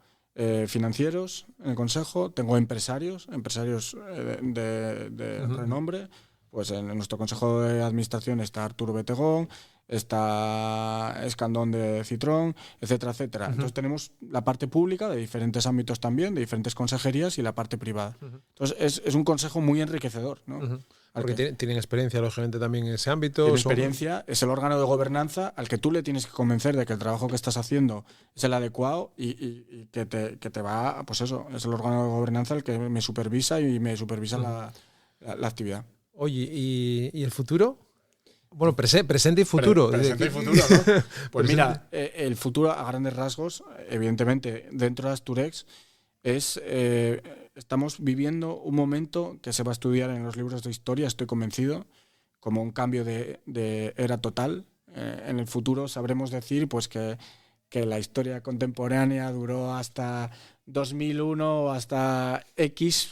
Speaker 2: financieros en el consejo, tengo empresarios de renombre. Pues en nuestro consejo de administración está Arturo Betegón, está Escandón de Citrón, etcétera, etcétera. Entonces tenemos la parte pública de diferentes ámbitos también, de diferentes consejerías, y la parte privada. Entonces es un consejo muy enriquecedor, ¿no?
Speaker 1: Porque tienen experiencia, lógicamente, también en ese ámbito.
Speaker 2: Tienen experiencia, es el órgano de gobernanza al que tú le tienes que convencer de que el trabajo que estás haciendo es el adecuado y que te va, pues eso, es el órgano de gobernanza el que me supervisa y me supervisa la actividad.
Speaker 1: Oye, ¿y el futuro? Bueno, presente y futuro.
Speaker 2: Presente y futuro, ¿no? Pues mira, el futuro a grandes rasgos, evidentemente, dentro de Asturex, estamos viviendo un momento que se va a estudiar en los libros de historia, estoy convencido, como un cambio de era total. En el futuro sabremos decir pues que la historia contemporánea duró hasta 2001 o hasta X,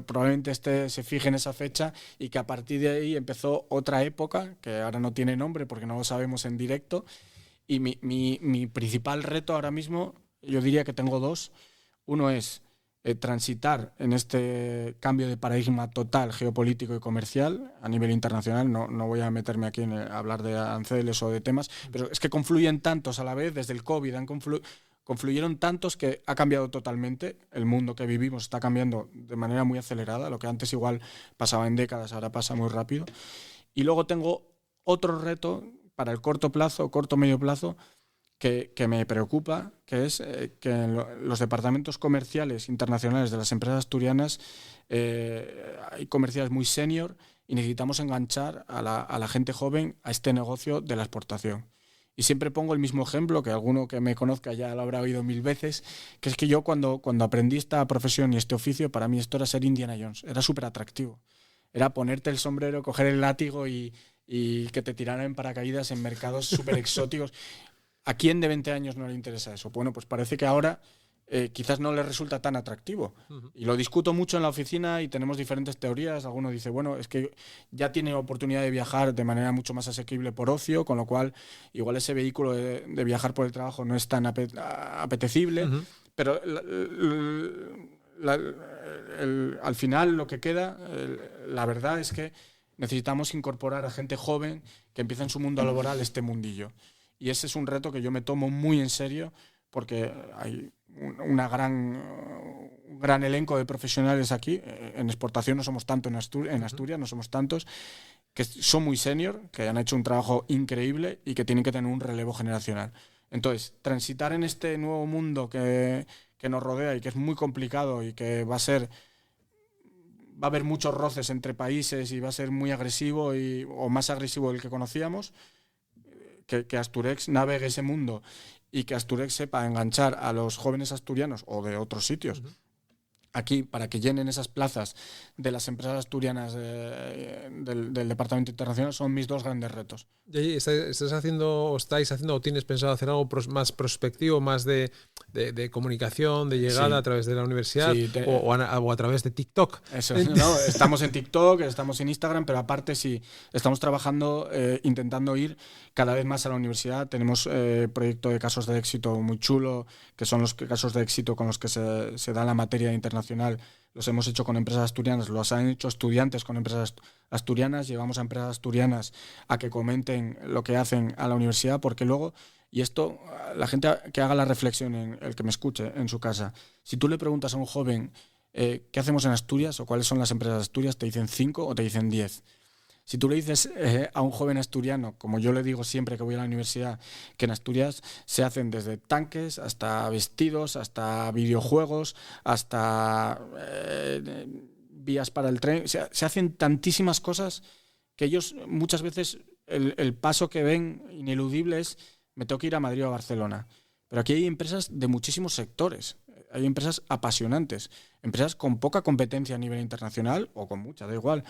Speaker 2: probablemente se fije en esa fecha, y que a partir de ahí empezó otra época, que ahora no tiene nombre porque no lo sabemos en directo, y mi principal reto ahora mismo, yo diría que tengo dos. Uno es transitar en este cambio de paradigma total geopolítico y comercial a nivel internacional. No voy a meterme aquí en hablar de aranceles o de temas, pero es que confluyen tantos a la vez. Desde el COVID confluyeron tantos que ha cambiado totalmente. El mundo que vivimos está cambiando de manera muy acelerada. Lo que antes igual pasaba en décadas, ahora pasa muy rápido. Y luego tengo otro reto para el corto medio plazo, que me preocupa, que es que en los departamentos comerciales internacionales de las empresas asturianas hay comerciales muy senior y necesitamos enganchar a la gente joven a este negocio de la exportación. Y siempre pongo el mismo ejemplo, que alguno que me conozca ya lo habrá oído 1000 veces, que es que yo cuando aprendí esta profesión y este oficio, para mí esto era ser Indiana Jones, era súper atractivo. Era ponerte el sombrero, coger el látigo y que te tiraran en paracaídas en mercados súper exóticos. ¿A quién de 20 años no le interesa eso? Bueno, pues parece que ahora quizás no le resulta tan atractivo. Y lo discuto mucho en la oficina y tenemos diferentes teorías. Alguno dice, bueno, es que ya tiene oportunidad de viajar de manera mucho más asequible por ocio, con lo cual igual ese vehículo de viajar por el trabajo no es tan apetecible. Pero al final lo que queda, la verdad es que necesitamos incorporar a gente joven que empiece en su mundo laboral este mundillo. Y ese es un reto que yo me tomo muy en serio, porque hay un gran elenco de profesionales aquí. En exportación no somos tanto, en Asturias no somos tantos, que son muy senior, que han hecho un trabajo increíble y que tienen que tener un relevo generacional. Entonces, transitar en este nuevo mundo que nos rodea y que es muy complicado y que va a haber muchos roces entre países y va a ser muy agresivo o más agresivo del que conocíamos. que Asturex navegue ese mundo y que Asturex sepa enganchar a los jóvenes asturianos o de otros sitios aquí para que llenen esas plazas de las empresas asturianas del departamento internacional son mis 2 grandes retos.
Speaker 1: ¿Y estás haciendo o estáis haciendo o tienes pensado hacer algo más prospectivo, más de comunicación, de llegada a través de la universidad o a través de TikTok?
Speaker 2: Eso, no, estamos en TikTok, estamos en Instagram, pero aparte sí, estamos trabajando, intentando ir cada vez más a la universidad. Tenemos proyecto de casos de éxito muy chulo, que son los casos de éxito con los que se da la materia internacional. Los hemos hecho con empresas asturianas, los han hecho estudiantes con empresas asturianas, llevamos a empresas asturianas a que comenten lo que hacen a la universidad, porque luego, y esto, la gente que haga la reflexión, el que me escuche en su casa, si tú le preguntas a un joven ¿qué hacemos en Asturias o cuáles son las empresas de Asturias? Te dicen 5 o te dicen 10. Si tú le dices a un joven asturiano, como yo le digo siempre que voy a la universidad, que en Asturias se hacen desde tanques hasta vestidos, hasta videojuegos, hasta vías para el tren, se hacen tantísimas cosas que ellos muchas veces el paso que ven ineludible es me tengo que ir a Madrid o a Barcelona. Pero aquí hay empresas de muchísimos sectores. Hay empresas apasionantes, empresas con poca competencia a nivel internacional o con mucha, da igual.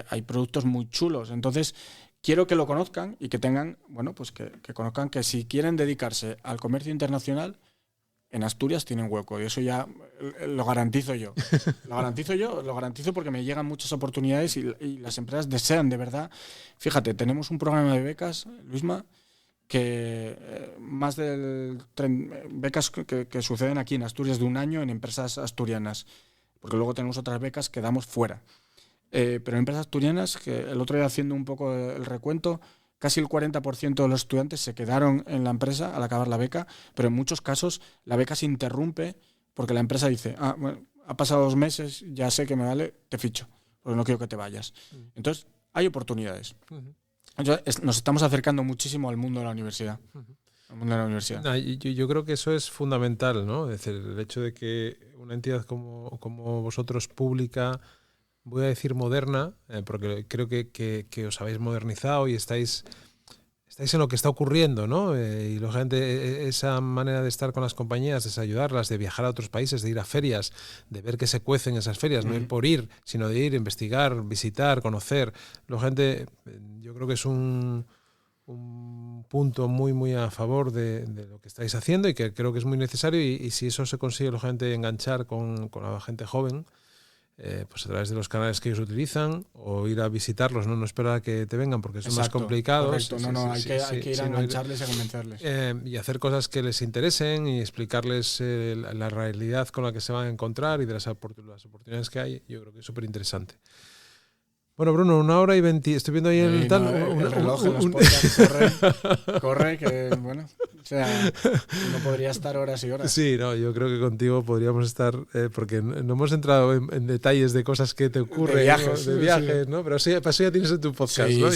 Speaker 2: Hay productos muy chulos. Entonces, quiero que lo conozcan y que tengan, bueno, pues que conozcan que si quieren dedicarse al comercio internacional, en Asturias tienen hueco. Y eso ya lo garantizo yo. Lo garantizo porque me llegan muchas oportunidades y las empresas desean de verdad. Fíjate, tenemos un programa de becas, Luisma, que más de becas que suceden aquí en Asturias de 1 año en empresas asturianas, porque luego tenemos otras becas que damos fuera. Pero en empresas asturianas, que el otro día haciendo un poco el recuento, casi el 40% de los estudiantes se quedaron en la empresa al acabar la beca, pero en muchos casos la beca se interrumpe porque la empresa dice, bueno, ha pasado 2 meses, ya sé que me vale, te ficho, porque no quiero que te vayas. Entonces, hay oportunidades. Nos estamos acercando muchísimo al mundo de la universidad. Al mundo de la universidad.
Speaker 1: No, yo creo que eso es fundamental, ¿no? Es decir, el hecho de que una entidad como vosotros, pública, voy a decir moderna, porque creo que os habéis modernizado y estáis en lo que está ocurriendo, ¿no? Y lógicamente esa manera de estar con las compañías, de ayudarlas, de viajar a otros países, de ir a ferias, de ver qué se cuece en esas ferias, no ir por ir, sino de ir, investigar, visitar, conocer. Lógicamente yo creo que es un punto muy muy a favor de lo que estáis haciendo y que creo que es muy necesario y si eso se consigue lógicamente enganchar con la gente joven, pues a través de los canales que ellos utilizan o ir a visitarlos, no esperar a que te vengan porque son más complicados.
Speaker 2: Correcto, hay que ir a engancharles y a convencerles.
Speaker 1: Y hacer cosas que les interesen y explicarles la realidad con la que se van a encontrar y de las oportunidades que hay. Yo creo que es súper interesante. Bueno, Bruno, 1 hora y 20. Estoy viendo ahí el
Speaker 2: reloj en los podcasts corre, que bueno, o sea, no podría estar horas y horas.
Speaker 1: Sí, no, yo creo que contigo podríamos estar, porque no hemos entrado en detalles de cosas que te ocurren, de viajes, ¿no? Pero sí, para eso ya tienes en tu podcast, ¿no?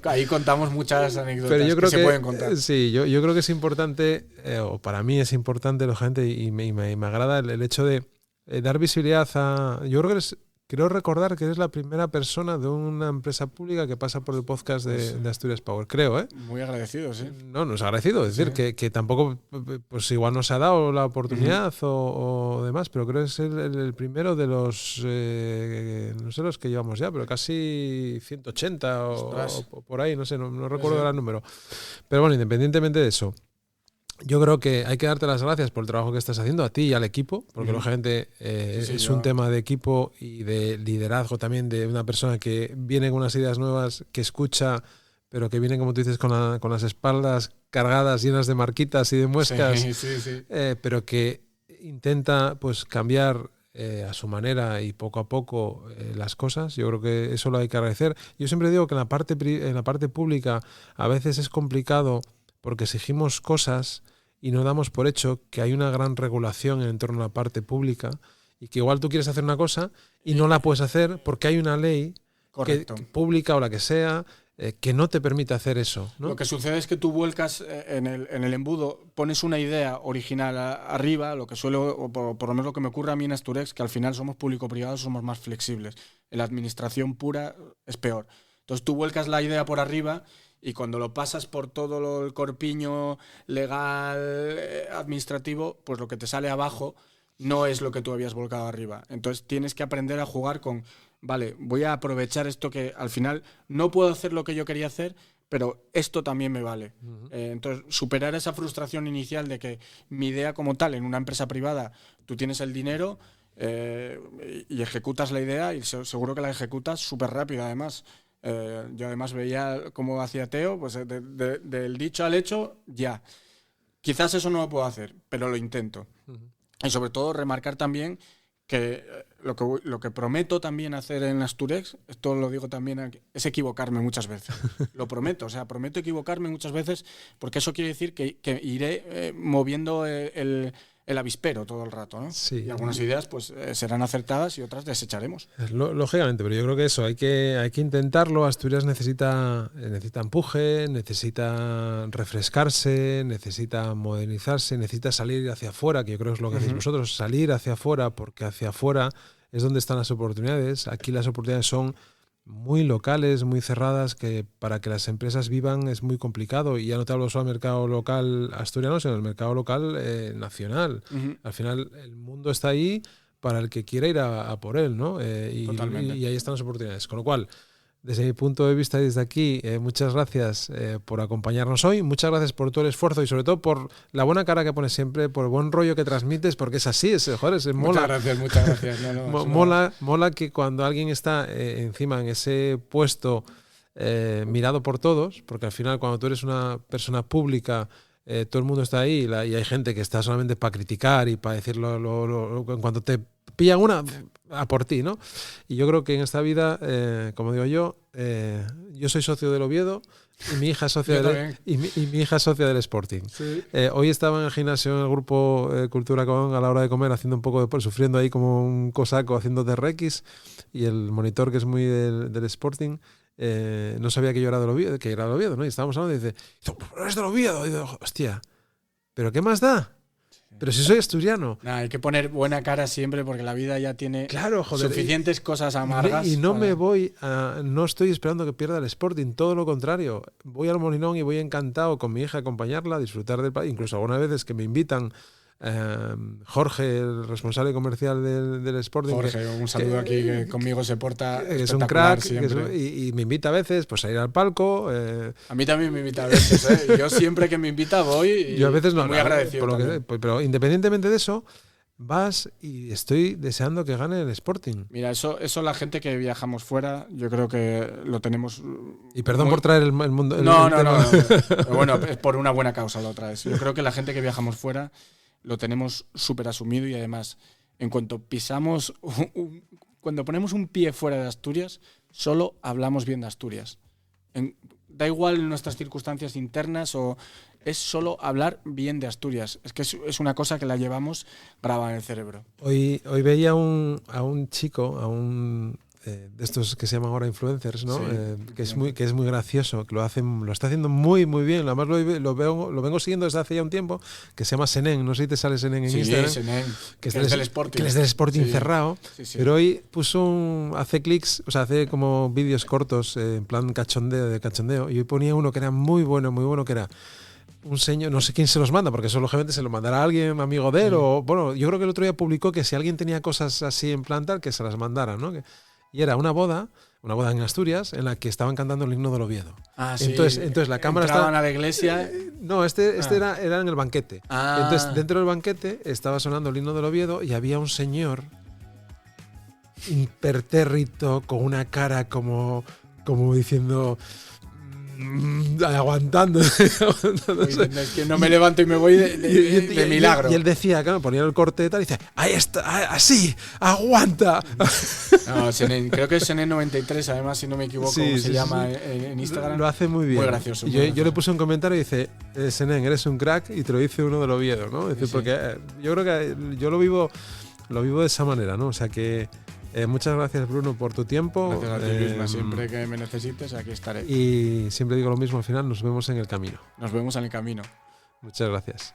Speaker 2: Ahí contamos muchas anécdotas.
Speaker 1: Pero yo creo
Speaker 2: que se pueden contar.
Speaker 1: Sí, yo creo que es importante, o para mí es importante, la gente, y me agrada el hecho de dar visibilidad a... Yo creo que creo recordar que eres la primera persona de una empresa pública que pasa por el podcast de Asturias Power, creo, ¿eh?
Speaker 2: Muy agradecido, sí.
Speaker 1: No es agradecido, es decir, que tampoco, pues igual nos ha dado la oportunidad o demás, pero creo que es el primero de los, no sé los que llevamos ya, pero casi 180 o por ahí, no sé, no recuerdo el número. Pero bueno, independientemente de eso, yo creo que hay que darte las gracias por el trabajo que estás haciendo a ti y al equipo, porque lógicamente es un tema de equipo y de liderazgo también de una persona que viene con unas ideas nuevas, que escucha, pero que viene, como tú dices, con las espaldas cargadas, llenas de marquitas y de muescas, pero que intenta pues cambiar a su manera y poco a poco las cosas. Yo creo que eso lo hay que agradecer. Yo siempre digo que en la parte pública a veces es complicado porque exigimos cosas y no damos por hecho que hay una gran regulación en torno a la parte pública y que igual tú quieres hacer una cosa y no la puedes hacer porque hay una ley pública o la que sea que no te permite hacer eso, ¿no?
Speaker 2: Lo que sucede es que tú vuelcas en el embudo, pones una idea original arriba, lo que o por lo menos lo que me ocurre a mí en Asturex, que al final somos público-privados, somos más flexibles. En la administración pura es peor. Entonces tú vuelcas la idea por arriba Y cuando lo pasas por todo el corpiño legal, administrativo, pues lo que te sale abajo no es lo que tú habías volcado arriba. Entonces tienes que aprender a jugar con, vale, voy a aprovechar esto que al final no puedo hacer lo que yo quería hacer, pero esto también me vale. Entonces, superar esa frustración inicial de que mi idea como tal, en una empresa privada, tú tienes el dinero y ejecutas la idea y seguro que la ejecutas súper rápido, además. Yo además veía cómo hacía Teo, pues del dicho al hecho, ya. Quizás eso no lo puedo hacer, pero lo intento. Y sobre todo remarcar también que lo que prometo también hacer en Asturex, esto lo digo también aquí, es equivocarme muchas veces. Lo prometo, o sea, prometo equivocarme muchas veces porque eso quiere decir que iré moviendo el avispero todo el rato, ¿no?
Speaker 1: Sí.
Speaker 2: Y algunas ideas pues serán acertadas y otras desecharemos.
Speaker 1: Lógicamente, pero yo creo que eso, hay que intentarlo. Asturias necesita empuje, necesita refrescarse, necesita modernizarse, necesita salir hacia afuera, que yo creo que es lo que hacéis vosotros, salir hacia afuera, porque hacia afuera es donde están las oportunidades. Aquí las oportunidades son muy locales, muy cerradas, que para que las empresas vivan es muy complicado. Y ya no te hablo solo del mercado local asturiano, sino del mercado local nacional. Al final el mundo está ahí para el que quiera ir a por él, ¿no?
Speaker 2: Totalmente.
Speaker 1: Y ahí están las oportunidades. Con lo cual, desde mi punto de vista y desde aquí, muchas gracias por acompañarnos hoy, muchas gracias por todo el esfuerzo y sobre todo por la buena cara que pones siempre, por el buen rollo que transmites, porque es así, joder, mola.
Speaker 2: Muchas gracias.
Speaker 1: Mola que cuando alguien está encima en ese puesto mirado por todos, porque al final cuando tú eres una persona pública, todo el mundo está ahí y hay gente que está solamente para criticar y para decirlo en cuanto te pillan una a por ti, ¿no? Y yo creo que en esta vida, como digo yo soy socio del Oviedo y mi hija es socia mi hija es socia del Sporting.
Speaker 2: Sí.
Speaker 1: Hoy estaba en el gimnasio en el grupo Cultura Con a la hora de comer haciendo un poco de sufriendo ahí como un cosaco haciendo TRX y el monitor que es muy del Sporting no sabía que yo era del Oviedo, ¿no? Y estábamos hablando y dice, ¿eres del Oviedo? Y digo, hostia, ¿pero qué más da? Pero si soy asturiano.
Speaker 2: Nah, hay que poner buena cara siempre porque la vida ya tiene suficientes cosas amargas.
Speaker 1: Y no no estoy esperando que pierda el Sporting, todo lo contrario. Voy al Molinón y voy encantado con mi hija a acompañarla, a disfrutar del país. Incluso algunas veces que me invitan Jorge, el responsable comercial del Sporting.
Speaker 2: Jorge, un saludo aquí, que conmigo se porta
Speaker 1: es un crack
Speaker 2: siempre.
Speaker 1: Y me invita a veces pues, a ir al palco.
Speaker 2: A mí también me invita a veces. Yo siempre que me invita voy y
Speaker 1: yo a veces no,
Speaker 2: muy agradecido.
Speaker 1: Pero independientemente de eso, vas y estoy deseando que gane el Sporting.
Speaker 2: Mira, eso la gente que viajamos fuera, yo creo que lo tenemos.
Speaker 1: Y perdón por traer el mundo.
Speaker 2: No. Bueno, es por una buena causa lo traes. Yo creo que la gente que viajamos fuera lo tenemos súper asumido y además, en cuanto pisamos, cuando ponemos un pie fuera de Asturias, solo hablamos bien de Asturias. Da igual nuestras circunstancias internas o es solo hablar bien de Asturias. Es que es una cosa que la llevamos grabada en el cerebro.
Speaker 1: Hoy veía a un chico, de estos que se llaman ahora influencers, ¿no?
Speaker 2: Sí,
Speaker 1: que es muy gracioso, que lo está haciendo muy muy bien. Además lo vengo siguiendo desde hace ya un tiempo, que se llama Senen, no sé si te sale Senen en Instagram.
Speaker 2: Sí, Senen,
Speaker 1: que es del Sporting. Que es del Sporting cerrado. Sí. Pero hoy hace como vídeos cortos en plan cachondeo, y hoy ponía uno que era muy bueno, que era un señor, no sé quién se los manda, porque eso lógicamente se lo mandará a alguien amigo de él, o bueno, yo creo que el otro día publicó que si alguien tenía cosas así en plan tal, que se las mandara, ¿no? Y era una boda en Asturias, en la que estaban cantando el himno del Oviedo. Entonces la cámara estaba
Speaker 2: a la iglesia.
Speaker 1: No, era en el banquete. Entonces dentro del banquete estaba sonando el himno del Oviedo y había un señor impertérrito con una cara como diciendo aguantando.
Speaker 2: Es que no me levanto y me voy de milagro.
Speaker 1: Y él decía, claro, ponía el corte y tal, y dice, ahí está, así, aguanta.
Speaker 2: No, creo que es Senen 93, además, si no me equivoco, se llama en Instagram.
Speaker 1: Lo hace muy bien.
Speaker 2: Muy gracioso.
Speaker 1: Yo le puse un comentario y dice, Senen, eres un crack, y te lo dice uno del Oviedo, ¿no? Es decir, porque yo creo que yo lo vivo de esa manera, ¿no? O sea que muchas gracias, Bruno, por tu tiempo.
Speaker 2: Gracias a ti, Luisma. Siempre que me necesites, aquí estaré.
Speaker 1: Y siempre digo lo mismo al final, nos vemos en el camino.
Speaker 2: Nos vemos en el camino.
Speaker 1: Muchas gracias.